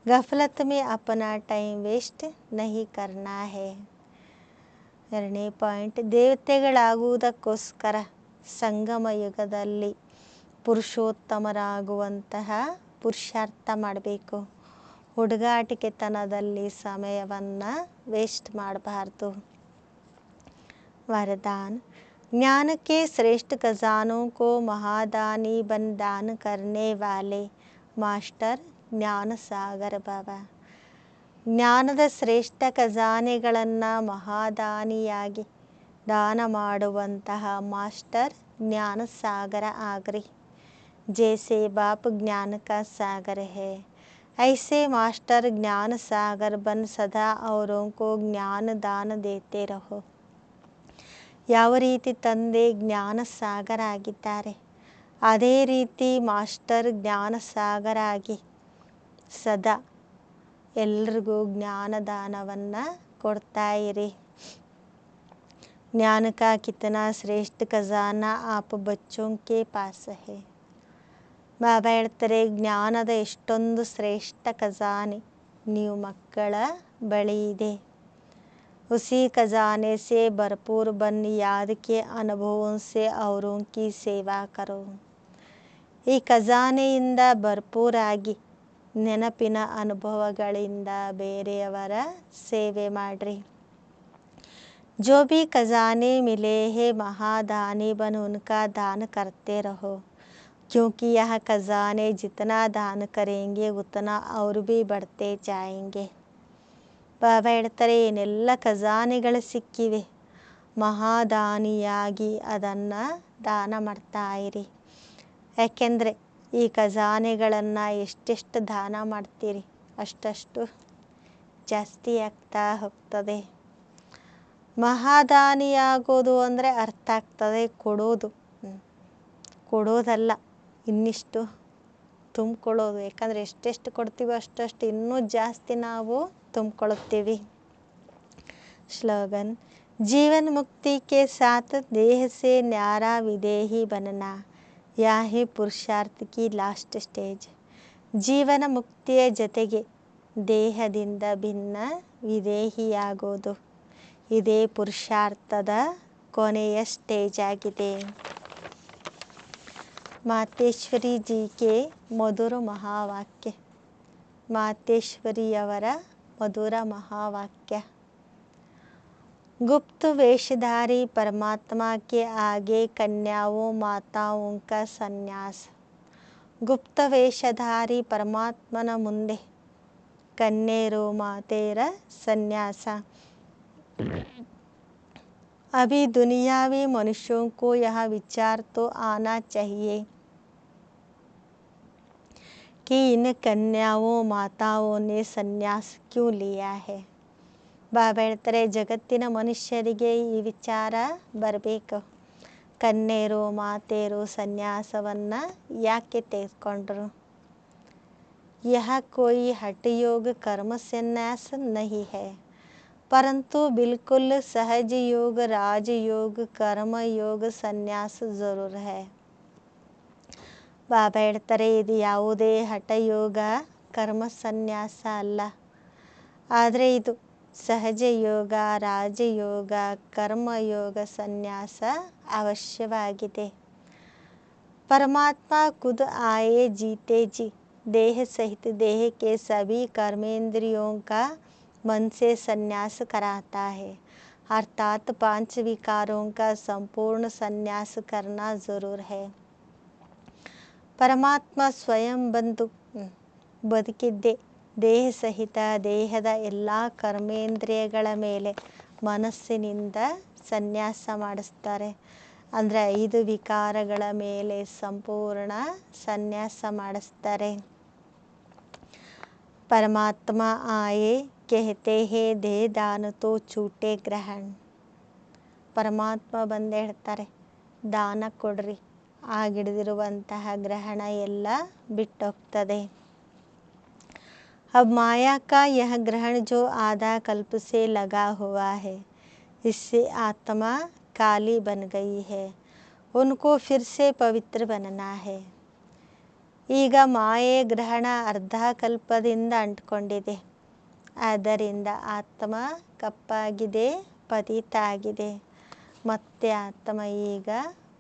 Speaker 1: गफलत में अपना टाइम वेस्ट नहीं करना है. 2ನೇ ಪಾಯಿಂಟ್, ದೇವತೆಗಳಾಗುವುದಕ್ಕೋಸ್ಕರ ಸಂಗಮ ಯುಗದಲ್ಲಿ ಪುರುಷೋತ್ತಮರಾಗುವಂತಹ ಪುರುಷಾರ್ಥ ಮಾಡಬೇಕು. ಹುಡುಗಾಟಿಕೆತನದಲ್ಲಿ ಸಮಯವನ್ನು ವೇಸ್ಟ್ ಮಾಡಬಾರ್ದು. वरदान, ज्ञान के श्रेष्ठ खजानों को महादानी बन दान करने वाले ಮಾಸ್ಟರ್ ಜ್ಞಾನ ಸಾಗರ ಭವ. ಜ್ಞಾನದ ಶ್ರೇಷ್ಠ ಖಜಾನೆಗಳನ್ನು ಮಹಾದಾನಿಯಾಗಿ ದಾನ ಮಾಡುವಂತಹ ಮಾಸ್ಟರ್ ಜ್ಞಾನ ಸಾಗರ ಆಗ್ರಿ. जैसे बाप ज्ञान का सागर है, ऐसे मास्टर ज्ञान सागर बन सदा औरों को ज्ञान दान देते रहो. ಯಾವ ರೀತಿ ತಂದೆ ಜ್ಞಾನ ಸಾಗರ ಆಗಿದ್ದಾರೆ, ಅದೇ ರೀತಿ ಮಾಸ್ಟರ್ ಜ್ಞಾನ ಸಾಗರ ಆಗಿ ಸದಾ ಎಲ್ರಿಗೂ ಜ್ಞಾನದಾನವನ್ನು ಕೊಡ್ತಾ ಇರಿ. ज्ञान का कितना श्रेष्ठ खजाना आप बच्चों के पास है. ಬಾಬಾ ಹೇಳ್ತಾರೆ, ಜ್ಞಾನದ ಎಷ್ಟೊಂದು ಶ್ರೇಷ್ಠ ಖಜಾನೆ ನೀವು ಮಕ್ಕಳ ಬಳಿ ಇದೆ. उसी खजाने से भरपूर बन याद के अनुभवों से औरों की सेवा करो. ಈ ಖಜಾನೆಯಿಂದ ಭರ್ಪೂರಾಗಿ ನೆನಪಿನ ಅನುಭವಗಳಿಂದ ಬೇರೆಯವರ ಸೇವೆ ಮಾಡ್ರಿ. जो भी खजाने मिले हैं महादानी बन उनका दान करते रहो, क्योंकि यह खजाने जितना दान करेंगे उतना और भी बढ़ते जाएंगे. ಬಾಬಾ ಹೇಳ್ತಾರೆ, ಏನೆಲ್ಲ ಖಜಾನೆಗಳು ಸಿಕ್ಕಿವೆ, ಮಹಾದಾನಿಯಾಗಿ ಅದನ್ನು ದಾನ ಮಾಡ್ತಾ ಇರಿ. ಯಾಕೆಂದರೆ ಈ ಖಜಾನೆಗಳನ್ನು ಎಷ್ಟೆಷ್ಟು ದಾನ ಮಾಡ್ತೀರಿ ಅಷ್ಟಷ್ಟು ಜಾಸ್ತಿ ಆಗ್ತಾ ಹೋಗ್ತದೆ. ಮಹಾದಾನಿಯಾಗೋದು ಅಂದರೆ ಅರ್ಥ ಆಗ್ತದೆ, ಕೊಡೋದಲ್ಲ, ಇನ್ನಿಷ್ಟು ತುಂಬಿಕೊಳ್ಳೋದು. ಯಾಕಂದರೆ ಎಷ್ಟೆಷ್ಟು ಕೊಡ್ತೀವೋ ಅಷ್ಟಷ್ಟು ಇನ್ನೂ ಜಾಸ್ತಿ ನಾವು ತುಂಬಿಕೊಳ್ಳುತ್ತೀವಿ. स्लोगन, जीवन मुक्ति के साथ देह से न्यारा विदेही बनना, यह है पुरुषार्थ की लास्ट स्टेज. ಜೀವನ ಮುಕ್ತಿಯ ಜೊತೆಗೆ ದೇಹದಿಂದ ಭಿನ್ನ ವಿದೇಹಿಯಾಗೋದು, ಇದೇ ಪುರುಷಾರ್ಥದ ಕೊನೆಯ ಸ್ಟೇಜ್ ಆಗಿದೆ. ಮಾತೇಶ್ವರಿ ಜಿ ಕೆ ಮಧುರ ಮಹಾವಾಕ್ಯ. ಮಾತೇಶ್ವರಿಯವರ मधुर महावाक्य, गुप्त वेशधारी परमात्मा के आगे कन्याओं माताओं का संन्यास. ಗುಪ್ತ ವೇಷಧಾರಿ ಪರಮಾತ್ಮನ ಮುಂದೆ ಕನ್ಯೆಯರು ಮಾತೆಯರ ಸನ್ಯಾಸ. अभी दुनियावी मनुष्यों को यह विचार तो आना चाहिए कि इन कन्याओं माताओं ने संन्यास क्यों लिया है. ಬಾಬಾ ಹೇಳ್ತಾರೆ, ಜಗತ್ತಿನ ಮನುಷ್ಯರಿಗೆ ಈ ವಿಚಾರ ಬರಬೇಕು, ಕನ್ಯೆಯರು ಮಾತೆಯರು ಸನ್ಯಾಸವನ್ನು ಯಾಕೆ ತೆಗೆದುಕೊಂಡ್ರು. यह कोई हठ योग कर्म संन्यास नहीं है, परंतु बिल्कुल सहज योग राजयोग कर्म योग संन्यास जरूर है. ಬಾಬಾ ಹೇಳ್ತಾರೆ, ಇದು ಯಾವುದೇ ಹಠಯೋಗ ಕರ್ಮ ಸನ್ಯಾಸ ಅಲ್ಲ, ಆದರೆ ಇದು ಸಹಜ ಯೋಗ ರಾಜಯೋಗ ಕರ್ಮಯೋಗ ಸನ್ಯಾಸ ಅವಶ್ಯವಾಗಿದೆ. परमात्मा खुद आए जीते जी देह सहित देह के सभी कर्मेंद्रियों का मन से संन्यास कराता है, अर्थात 5 विकारों का संपूर्ण संन्यास करना जरूर है. ಪರಮಾತ್ಮ ಸ್ವಯಂ ಬಂದು ಬದುಕಿದ್ದೇ ದೇಹ ಸಹಿತ ದೇಹದ ಎಲ್ಲ ಕರ್ಮೇಂದ್ರಿಯಗಳ ಮೇಲೆ ಮನಸ್ಸಿನಿಂದ ಸನ್ಯಾಸ ಮಾಡಿಸ್ತಾರೆ. ಅಂದರೆ 5 ವಿಕಾರಗಳ ಮೇಲೆ ಸಂಪೂರ್ಣ ಸನ್ಯಾಸ ಮಾಡಿಸ್ತಾರೆ. ಪರಮಾತ್ಮ ಆಯೆ कहते हैं देह दान तो छूटे ग्रहण. ಪರಮಾತ್ಮ ಬಂದು ಹೇಳ್ತಾರೆ, ದಾನ ಕೊಡ್ರಿ, ಆಗಿಡಿದಿರುವಂತಹ ಗ್ರಹಣ ಎಲ್ಲ ಬಿಟ್ಟೋಗ್ತದೆ. अब माया का यह ग्रहण जो आधा कल्प से लगा हुआ है, इससे आत्मा काली बन गई है, उनको फिर से पवित्र बनना है. ಈಗ ಮಾಯೆ ಗ್ರಹಣ ಅರ್ಧ ಕಲ್ಪದಿಂದ ಅಂಟ್ಕೊಂಡಿದೆ, ಆದ್ದರಿಂದ ಆತ್ಮ ಕಪ್ಪಾಗಿದೆ, ಪತಿತ ಆಗಿದೆ, ಮತ್ತೆ ಆತ್ಮ ಈಗ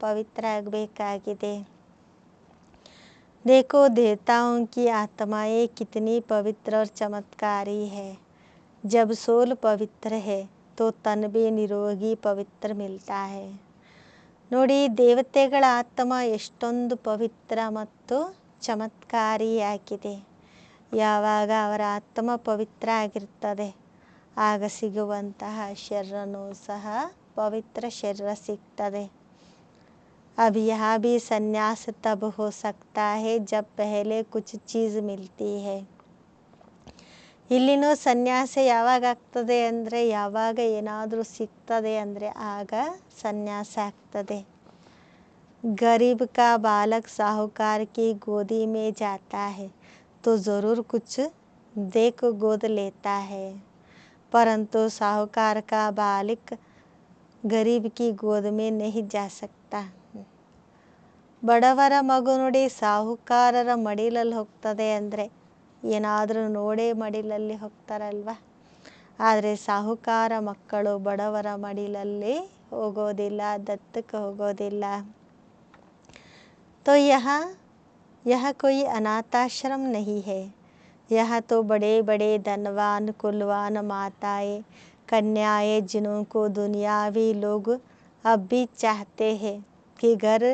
Speaker 1: पवित्र ಆಗಬೇಕಾಗಿದೆ। देखो देवताओं की आत्माएं कितनी पवित्र और चमत्कारी है। जब सोल पवित्र है तो तन भी निरोगी पवित्र मिलता है। ನೋಡಿ, ದೇವತೆಗಳ ಆತ್ಮ ಎಷ್ಟೊಂದು ಪವಿತ್ರ ಮತ್ತು ಚಮತ್ಕಾರಿಯಾಗಿದೆ। ಯಾವಾಗ ಅವರ ಆತ್ಮ ಪವಿತ್ರ ಆಗಿರ್ತದೆ ಆಗ ಸಿಗುವಂತಹ ಶರೀರನೂ ಸಹ ಪವಿತ್ರ ಶರೀರ ಸಿಗ್ತದೆ। अब यहाँ भी संन्यास तब हो सकता है जब पहले कुछ चीज़ मिलती है। ಇಲ್ಲಿನೂ ಸನ್ಯಾಸ ಯಾವಾಗ ಆಗ್ತದೆ ಅಂದರೆ ಯಾವಾಗ ಏನಾದರೂ ಸಿಗ್ತದೆ ಅಂದರೆ ಆಗ ಸನ್ಯಾಸ ಆಗ್ತದೆ। गरीब का बालक साहूकार की गोदी में जाता है तो ज़रूर कुछ देख गोद लेता है, परंतु साहूकार का बालक गरीब की गोद में नहीं जा सकता। ಬಡವರ ಮಗು ನೋಡಿ ಸಾಹುಕಾರರ ಮಡಿಲಲ್ಲಿ ಹೋಗ್ತದೆ ಅಂದರೆ ಏನಾದರೂ ನೋಡೇ ಮಡಿಲಲ್ಲಿ ಹೋಗ್ತಾರಲ್ವ, ಆದರೆ ಸಾಹುಕಾರ ಮಕ್ಕಳು ಬಡವರ ಮಡಿಲಲ್ಲಿ ಹೋಗೋದಿಲ್ಲ, ದತ್ತಕ್ಕೆ ಹೋಗೋದಿಲ್ಲ। तो यह कोई अनाथाश्रम नहीं है। यह तो बड़े बड़े धनवान कुलवान माताएं कन्याएं जिनको दुनियावी लोग अब भी चाहते हैं कि घर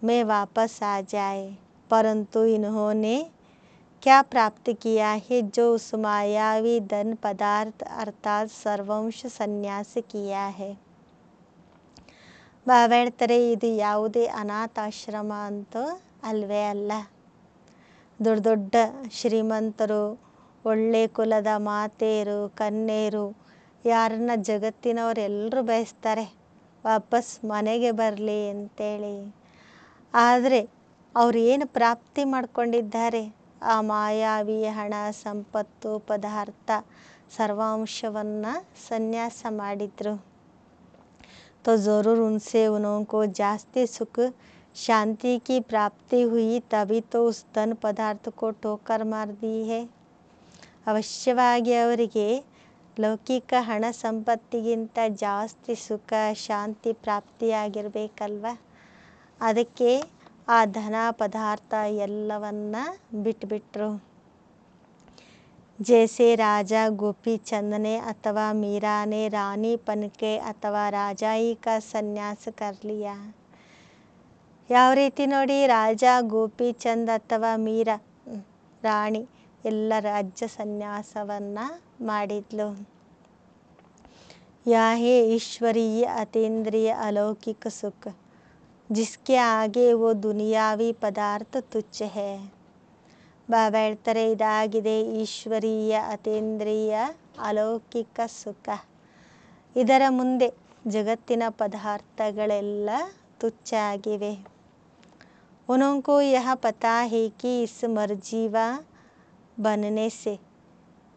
Speaker 1: में वापस आ जाए, परंतु इन्होंने क्या प्राप्त किया है जो उस मायावी धन पदार्थ अर्थात सर्वंश संन्यास किया है। ಬಾಬಾ ಹೇಳ್ತಾರೆ, ಇದು ಯಾವುದೇ ಅನಾಥಾಶ್ರಮ ಅಂತೂ ಅಲ್ವೇ ಅಲ್ಲ। ದೊಡ್ಡ ದೊಡ್ಡ ಶ್ರೀಮಂತರು, ಒಳ್ಳೆ ಕುಲದ ಮಾತೆಯರು, ಕನ್ಯೆಯರು ಯಾರನ್ನ ಜಗತ್ತಿನವರೆಲ್ಲರೂ ಬಯಸ್ತಾರೆ ವಾಪಸ್ ಮನೆಗೆ ಬರಲಿ ಅಂತೇಳಿ। ಆದರೆ ಅವರು ಏನು ಪ್ರಾಪ್ತಿ ಮಾಡ್ಕೊಂಡಿದ್ದಾರೆ, ಆ ಮಾಯಾವಿ ಹಣ ಸಂಪತ್ತು ಪದಾರ್ಥ ಸರ್ವಾಂಶವನ್ನು ಸನ್ಯಾಸ ಮಾಡಿದರು। तो ज़रूर उनसे उनको जास्ती सुख शांति की प्राप्ति हुई, तभी तो उस धन पदार्थ को ठोकर मार दी है। ಅವಶ್ಯವಾಗಿ ಅವರಿಗೆ ಲೌಕಿಕ ಹಣ ಸಂಪತ್ತಿಗಿಂತ ಜಾಸ್ತಿ ಸುಖ ಶಾಂತಿ ಪ್ರಾಪ್ತಿಯಾಗಿರಬೇಕಲ್ವ, ಅದಕ್ಕೆ ಆ ಧನ ಪದಾರ್ಥ ಎಲ್ಲವನ್ನ ಬಿಟ್ಬಿಟ್ರು। जैसे राजा गोपी चंद ने अथवा मीरा ने रानी पन के अथवा राजाई का संन्यास कर लिया। ಯಾವ ರೀತಿ ನೋಡಿ, ರಾಜ ಗೋಪಿ ಚಂದ್ ಅಥವಾ ಮೀರಾ ರಾಣಿ ಎಲ್ಲ ರಾಜ್ಯ ಸನ್ಯಾಸವನ್ನು ಮಾಡಿದ್ಲು। यह है ईश्वरीय अतीन्द्रिय अलौकिक सुख, जिसके आगे वो दुनियावी पदार्थ तुच्छ है। ಬಾಬಾ ಹೇಳ್ತಾರೆ, ಇದಾಗಿದೆ ಈಶ್ವರೀಯ ಅತೀಂದ್ರಿಯ ಅಲೌಕಿಕ ಸುಖ, ಇದರ ಮುಂದೆ ಜಗತ್ತಿನ ಪದಾರ್ಥಗಳೆಲ್ಲ ತುಚ್ಛ ಆಗಿವೆ। उनको यह पता है कि इस मरजीवा बनने से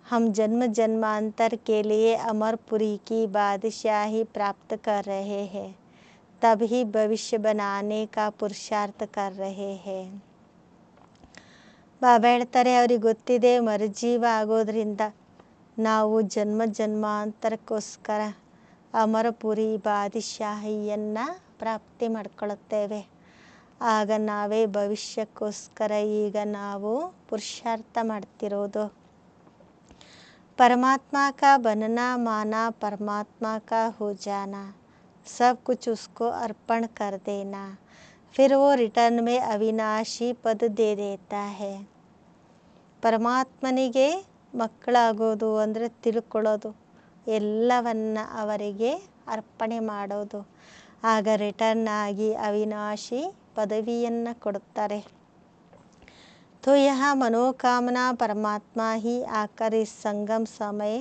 Speaker 1: हम जन्म जन्मांतर के लिए अमरपुरी की बादशाही प्राप्त कर रहे हैं, तभी भविष्य बनाने का पुरुषार्थ कर रहे हैं। ಬಾಬಾ ಹೇಳ್ತಾರೆ, ಅವ್ರಿಗೆ ಗೊತ್ತಿದೆ ಮರುಜೀವ ಆಗೋದ್ರಿಂದ ನಾವು ಜನ್ಮ ಜನ್ಮಾಂತರಕ್ಕೋಸ್ಕರ ಅಮರಪುರಿ ಬಾದಶಾಹಿಯನ್ನು ಪ್ರಾಪ್ತಿ ಮಾಡ್ಕೊಳ್ಳುತ್ತೇವೆ, ಆಗ ನಾವೇ ಭವಿಷ್ಯಕ್ಕೋಸ್ಕರ ಈಗ ನಾವು ಪುರುಷಾರ್ಥ ಮಾಡ್ತಿರೋದು। परमात्मा का बनना माना परमात्मा का हो जाना, सब कुछ उसको अर्पण कर देना, फिर वो रिटर्न में अविनाशी पद दे देता है। ಪರಮಾತ್ಮನಿಗೆ ಮಕ್ಕಳಾಗೋದು ಅಂದರೆ ತಿಳ್ಕೊಳ್ಳೋದು, ಎಲ್ಲವನ್ನ ಅವರಿಗೆ ಅರ್ಪಣೆ ಮಾಡೋದು, ಆಗ ರಿಟರ್ನ್ ಆಗಿ ಅವಿನಾಶಿ ಪದವಿಯನ್ನು ಕೊಡುತ್ತಾರೆ। तो यहाँ मनोकामना परमात्मा ही आकर इस संगम समय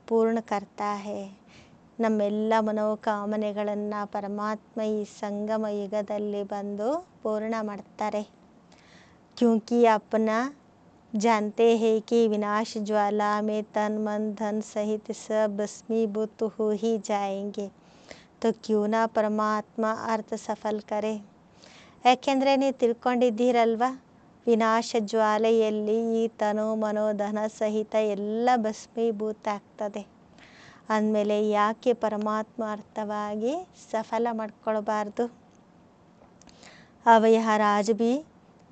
Speaker 1: पूर्ण करता है। ನಮ್ಮೆಲ್ಲ ಮನೋಕಾಮನೆಗಳನ್ನು ಪರಮಾತ್ಮ ಈ ಸಂಗಮ ಯುಗದಲ್ಲಿ ಬಂದು ಪೂರ್ಣ ಮಾಡ್ತಾರೆ। क्योंकि अपना जानते हैं कि विनाश ज्वाला में तन मन धन सहित सब भस्मीभूत हो ही जाएंगे, तो क्यों ना परमात्ಮ ಅರ್ಥ ಸಫಲ करे। ಯಾಕೆಂದರೆ ನೀವು ತಿಳ್ಕೊಂಡಿದ್ದೀರಲ್ವ, ವಿನಾಶ ಜ್ವಾಲೆಯಲ್ಲಿ ಈ ತನು ಮನೋಧನ ಸಹಿತ ಎಲ್ಲ ಭಸ್ಮೀಭೂತ ಆಗ್ತದೆ, ಅಂದಮೇಲೆ ಯಾಕೆ ಪರಮಾತ್ಮಾರ್ಥವಾಗಿ ಸಫಲ ಮಾಡ್ಕೊಳ್ಬಾರ್ದು? अब यह राज भी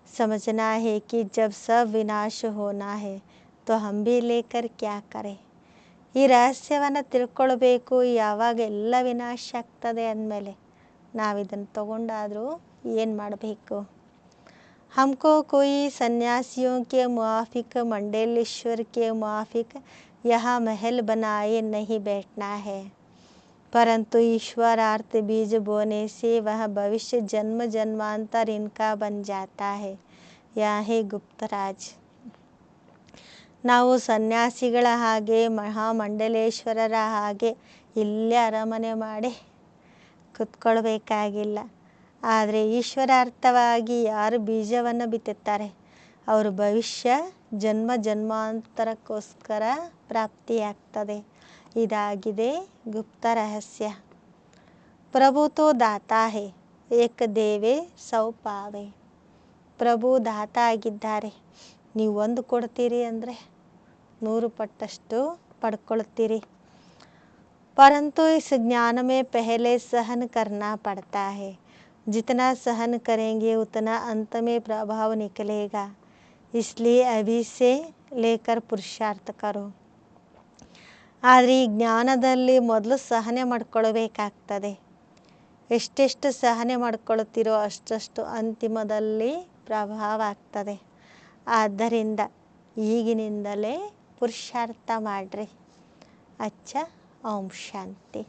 Speaker 1: समझना है कि जब सब विनाश होना है तो हम भी लेकर क्या करें. ಈ ರಹಸ್ಯವನ್ನು ತಿಳ್ಕೊಳ್ಬೇಕು. ಯಾವಾಗ ಎಲ್ಲ ವಿನಾಶ ಆಗ್ತದೆ ಅಂದಮೇಲೆ ನಾವಿದನ್ನು ತಗೊಂಡಾದರೂ ಏನು ಮಾಡಬೇಕು? हमको कोई सन्यासियों के मुआफिक मंडलेश्वर के मुआफिक यहाँ महल बनाए नहीं बैठना है, परंतु ईश्वरार्थ बीज बोने से वह भविष्य जन्म जन्मांतर इनका बन जाता है. यह है गुप्तराज. ನಾವು ಸನ್ಯಾಸಿಗಳ ಹಾಗೆ ಮಹಾಮಂಡಲೇಶ್ವರರ ಹಾಗೆ ಇಲ್ಲೇ ಅರಮನೆ ಮಾಡಿ ಕುತ್ಕೊಳ್ಬೇಕಾಗಿಲ್ಲ. ಆದರೆ ಈಶ್ವರಾರ್ಥವಾಗಿ ಯಾರು ಬೀಜವನ್ನು ಬಿತ್ತುತ್ತಾರೆ ಅವರು ಭವಿಷ್ಯ ಜನ್ಮ ಜನ್ಮಾಂತರಕ್ಕೋಸ್ಕರ ಪ್ರಾಪ್ತಿಯಾಗ್ತದೆ. ಇದಾಗಿದೆ ಗುಪ್ತ ರಹಸ್ಯ. ಪ್ರಭು ತೋ ದಾತಾ ಹೇ, ಏಕ ದೇವೆ ಸೌ ಪಾವೆ. ಪ್ರಭು ದಾತ ಆಗಿದ್ದಾರೆ. ನೀವು ಒಂದು ಕೊಡ್ತೀರಿ ಅಂದರೆ 100 ಪಟ್ಟಷ್ಟು ಪಡ್ಕೊಳ್ತೀರಿ. परंतु इस ज्ञान में पहले सहन करना पड़ता है. जितना सहन करेंगे उतना अंत में प्रभाव निकलेगा. इसलिए अभी से लेकर पुरुषार्थ करो. ಆದರೆ ಈ ಜ್ಞಾನದಲ್ಲಿ ಮೊದಲು ಸಹನೆ ಮಾಡ್ಕೊಳ್ಬೇಕಾಗ್ತದೆ. ಎಷ್ಟೆಷ್ಟು ಸಹನೆ ಮಾಡ್ಕೊಳ್ತೀರೋ ಅಷ್ಟಷ್ಟು ಅಂತಿಮದಲ್ಲಿ ಪ್ರಭಾವ ಆಗ್ತದೆ. ಆದ್ದರಿಂದ ಈಗಿನಿಂದಲೇ ಪುರುಷಾರ್ಥ ಮಾಡ್ರಿ. ಅಚ್ಚ. ಓಂ ಶಾಂತಿ.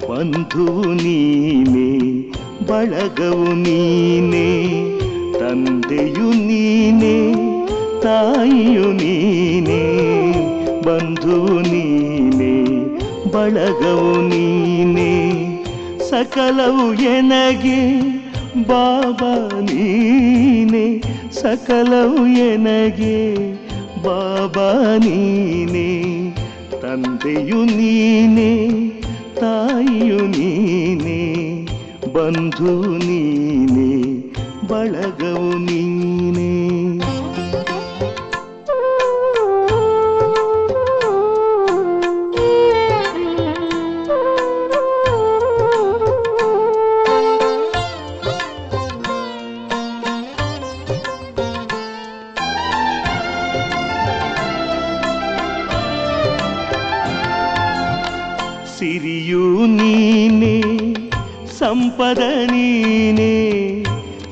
Speaker 2: ಬಂಧುವು ನೀನೆ, ಬಳಗವು ನೀನೆ, ತಂದೆಯು ನೀನೆ, ತಾಯಿಯು ನೀನೆ, ಬಂಧುವು ನೀನೆ, ಬಳಗವು ನೀನೆ, ಸಕಲವು ಎನಗೆ ಬಾಬಾ ನೀನೆ, ಸಕಲವು ಎನಗೆ ಬಾಬಾ ನೀನೆ, ತಂದೆಯು ನೀನೆ, ತಾಯಿಯು ನೀನೆ, ಬಂಧು ನೀನೆ, ಬಳಗವು ನೀನೆ. ಸಿರಿಯು ನೀನೆ, ಸಂಪದ ನೀನೆ,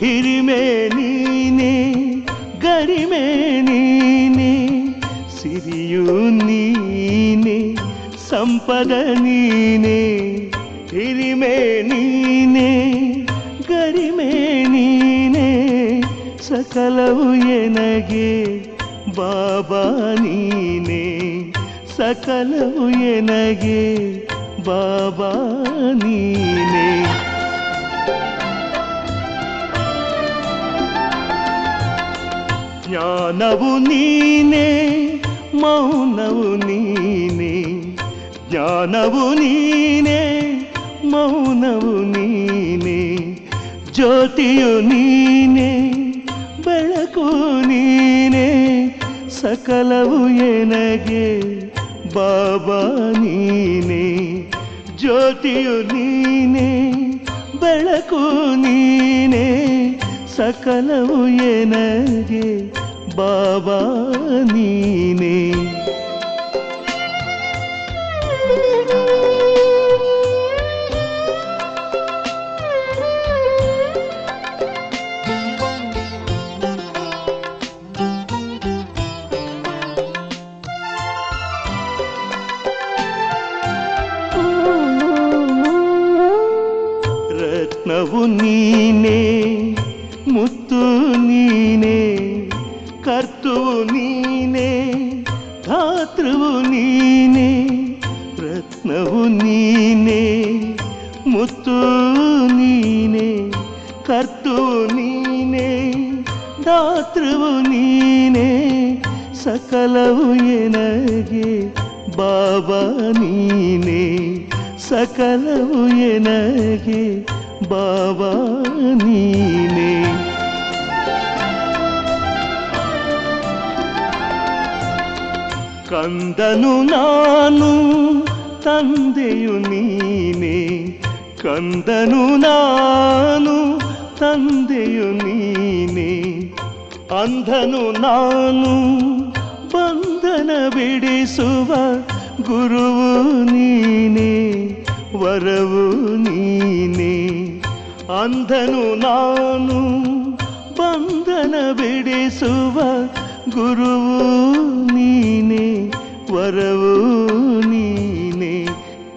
Speaker 2: ಹಿರಿಮೆ ನೀನೆ, ಗರಿಮೆ ನೀನೆ, ಸಿರಿಯು ನೀನೆ, ಸಂಪದ ನೀನೆ, ಹಿರಿಮೆ ನೀನೆ, ಗರಿಮೆ ನೀನೆ, ಸಕಲವು ಎನಗೆ ಬಾಬಾ ನೀನೆ, ಸಕಲವು ಎನಗೆ ಬಾಬಾ ನೀನೆ. ಜ್ಞಾನವು ನೀನೆ, ಮೌನವು ನೀನೆ, ಜ್ಞಾನವು ನೀನೆ, ಮೌನವು ನೀನೆ, ಜ್ಯೋತಿಯು ನೀನೆ, ಬೆಳಕು ನೀನೆ, ಸಕಲವು ಎನಗೆ ಬಾಬಾ ನೀನೆ, ಜ್ಯೋತಿಯು ನೀನೆ, ಬೆಳಕು ನೀನೆ, ಸಕಲವು ಎನಗೆ ಬಾಬಾ ನೀನೆ. ರತ್ನವು ನೀನೆ, ಮುತ್ತು ನೀನೆ, ಕರ್ತೃವು ನೀನೇ ಧಾತೃವು ನೀನೇ ರತ್ನವು ನೀನೇ ಮುತ್ತು ನೀನೇ ಕರ್ತೃವು ನೀನೇ ಧಾತೃವು ನೀನೇ ಸಕಲವು ಎನಗೆ ಬಾಬಾ ನೀನೇ ಸಕಲವು ಎನಗೆ ಬಾಬಾ ನೀನೇ ಕಂದನು ನಾನು ತಂದೆಯು ನೀನೇ ಕಂದನು ನಾನು ತಂದೆಯು ನೀನೇ ಅಂಧನು ನಾನು ಬಂಧನ ಬಿಡಿಸುವ ಗುರುವು ನೀನೇ ವರವು ನೀನೇ ಅಂಧನು ನಾನು ಬಂಧನ ಬಿಡಿಸುವ ಗುರುವು ನೀನೇ ವರವು ನೀನೇ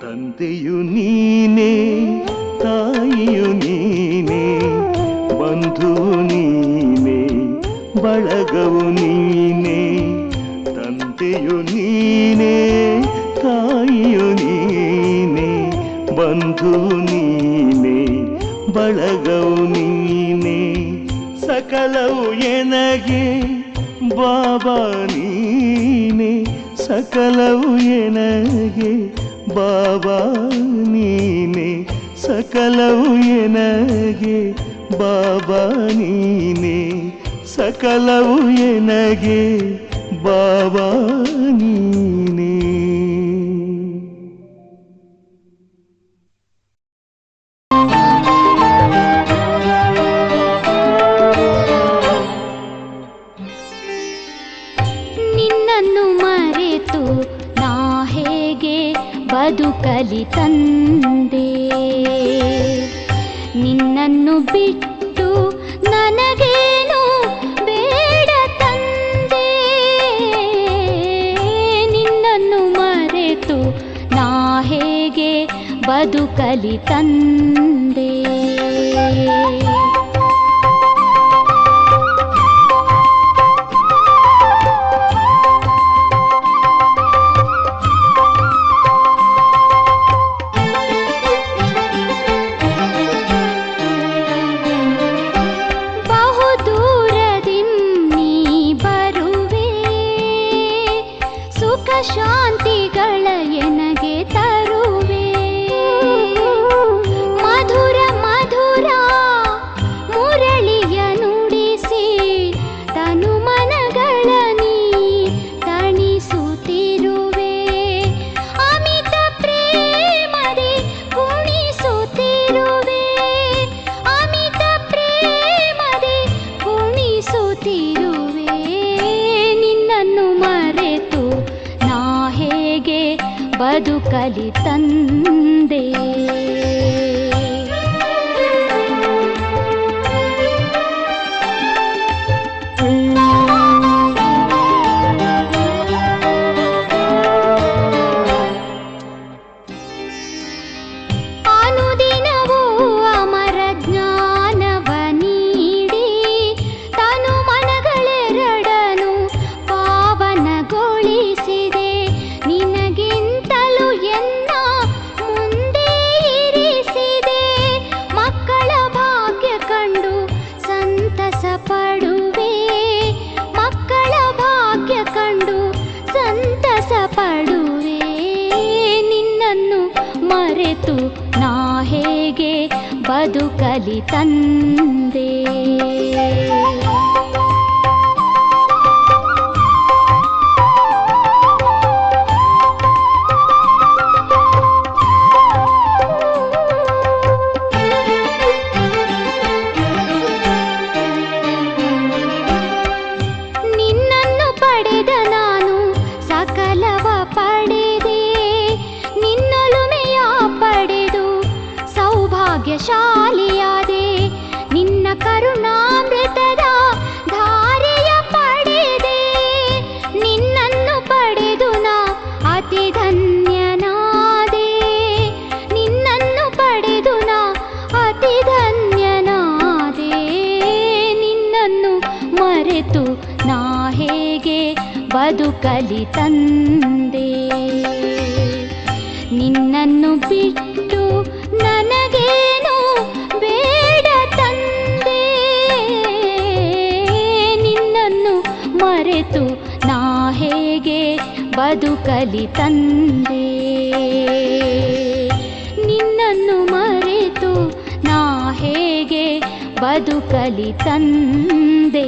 Speaker 2: ತಂದೆಯು ನೀನೇ ತಾಯಿಯು ನೀನೇ ಬಂಧುವು ನೀನೇ ಬಳಗವು ನೀನೇ ತಂದೆಯು ನೀನೇ ತಾಯಿಯು ನೀನೇ ಬಂಧುವು ನೀನೇ ಬಳಗವು ನೀನೇ ಸಕಲವು ಎನಗೆ ಬಾಬಾ ನೀನೇ ಸಕಲವು ಎನಗೆ ಬಾಬಾ ನೀನೇ ಸಕಲವು ಎನಗೆ ಬಾಬಾ ನೀನೇ ಸಕಲವು ಎನಗೆ ಬಾಬಾ ನೀನೇ
Speaker 3: ಬದುಕಲಿ ತಂದೆ ನಿನ್ನನ್ನು ಬಿಟ್ಟು ನನಗೇನು ಬೇಡ ತಂದೆ ನಿನ್ನನ್ನು ಮರೆತು ನಾ ಹೇಗೆ ಬದುಕಲಿ ತಂದೆ ಶಾಂತಿಗಳ ಎನಗೆ ತರುವೆ ಮಧುರ ಮಧುರ ಮುರಳಿಯ ನುಡಿಸಿ ತನು ಮನಗಳ ನೀ ತಣಿಸುತ್ತಿರುವೆ ಅಮಿತ ಪ್ರೇಮದಿ ಕುಣಿಸುತ್ತಿರುವೆ ಅಮಿತ ಪ್ರೇಮದಿ ಕುಣಿಸುತ್ತಿರುವೆ ನಿನ್ನನ್ನು ಮರೆತು ಹೇಗೆ ಬದುಕಲಿ ತಂದೆ ಅನುದಿನವೂ ಅಮರ ಜ್ಞಾನವ ನೀಡಿ ತನು ಮನಗಳೆರಡನು ಪಾವನಗೊಳಿಸಿದೆ ನಿನಗಿಂತಲೂ ಎನ್ನ ಮುಂದೆ ಇರಿಸಿದೆ ಮಕ್ಕಳ ಭಾಗ್ಯ ಕಂಡು ಸಂತಸ ಪಡುವೆ ಮಕ್ಕಳ ಭಾಗ್ಯ ಕಂಡು ಸಂತಸ ಪಡುವೆ ನಿನ್ನನ್ನು ಮರೆತು ನಾ ಹೇಗೆ ಬದುಕಲಿ ತಂದೆ ನಿನ್ನನ್ನು ಪಡೆದ ನಾನು ಸಕಲವ ಪಡೆದೆ ನಿನ್ನೊಲುಮೆಯ ಪಡೆದು ಸೌಭಾಗ್ಯಶಾಲಿಯಾದೆ ನಿನ್ನ ಕರುಣಾಮೃತ ಬದುಕಲಿ ತಂದೆ. ನಿನ್ನನ್ನು ಬಿಟ್ಟು ನನಗೇನು ಬೇಡ ತಂದೆ, ನಿನ್ನನ್ನು ಮರೆತು ನಾ ಹೇಗೆ ಬದುಕಲಿ ತಂದೆ, ನಿನ್ನನ್ನು ಮರೆತು ನಾ ಹೇಗೆ ಬದುಕಲಿ ತಂದೆ.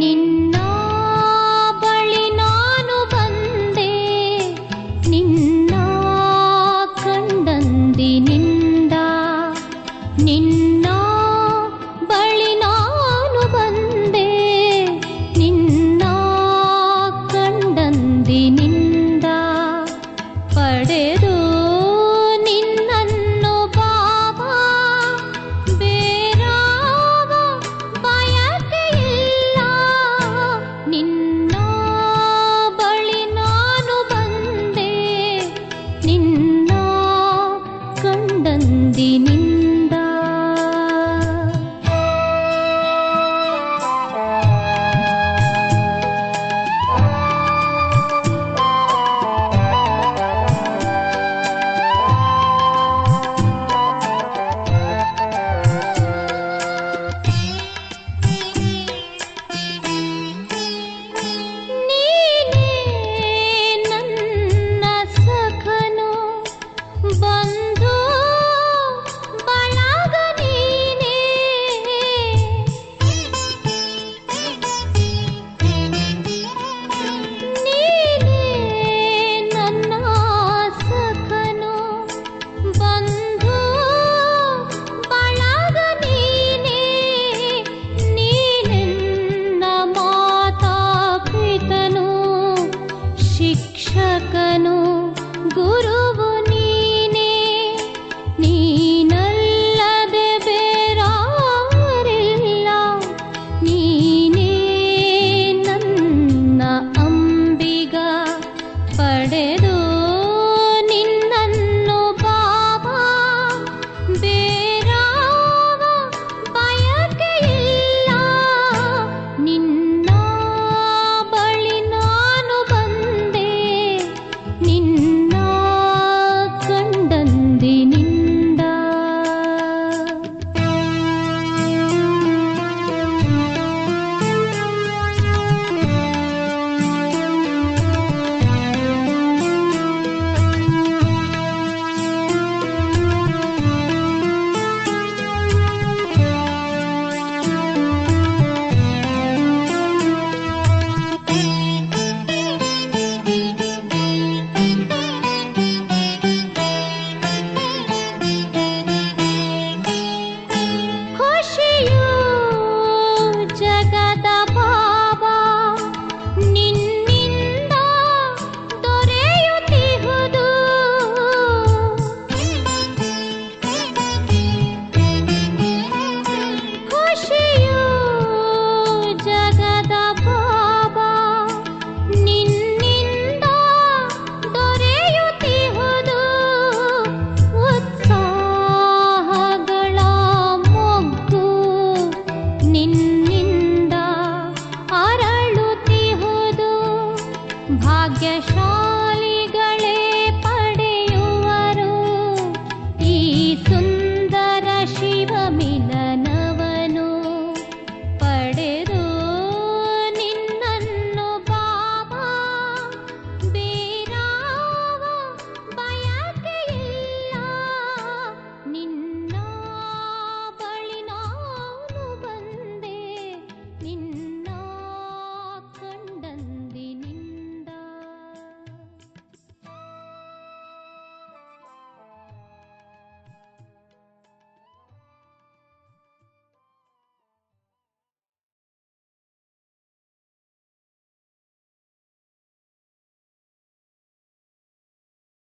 Speaker 3: ನಿನ್ನ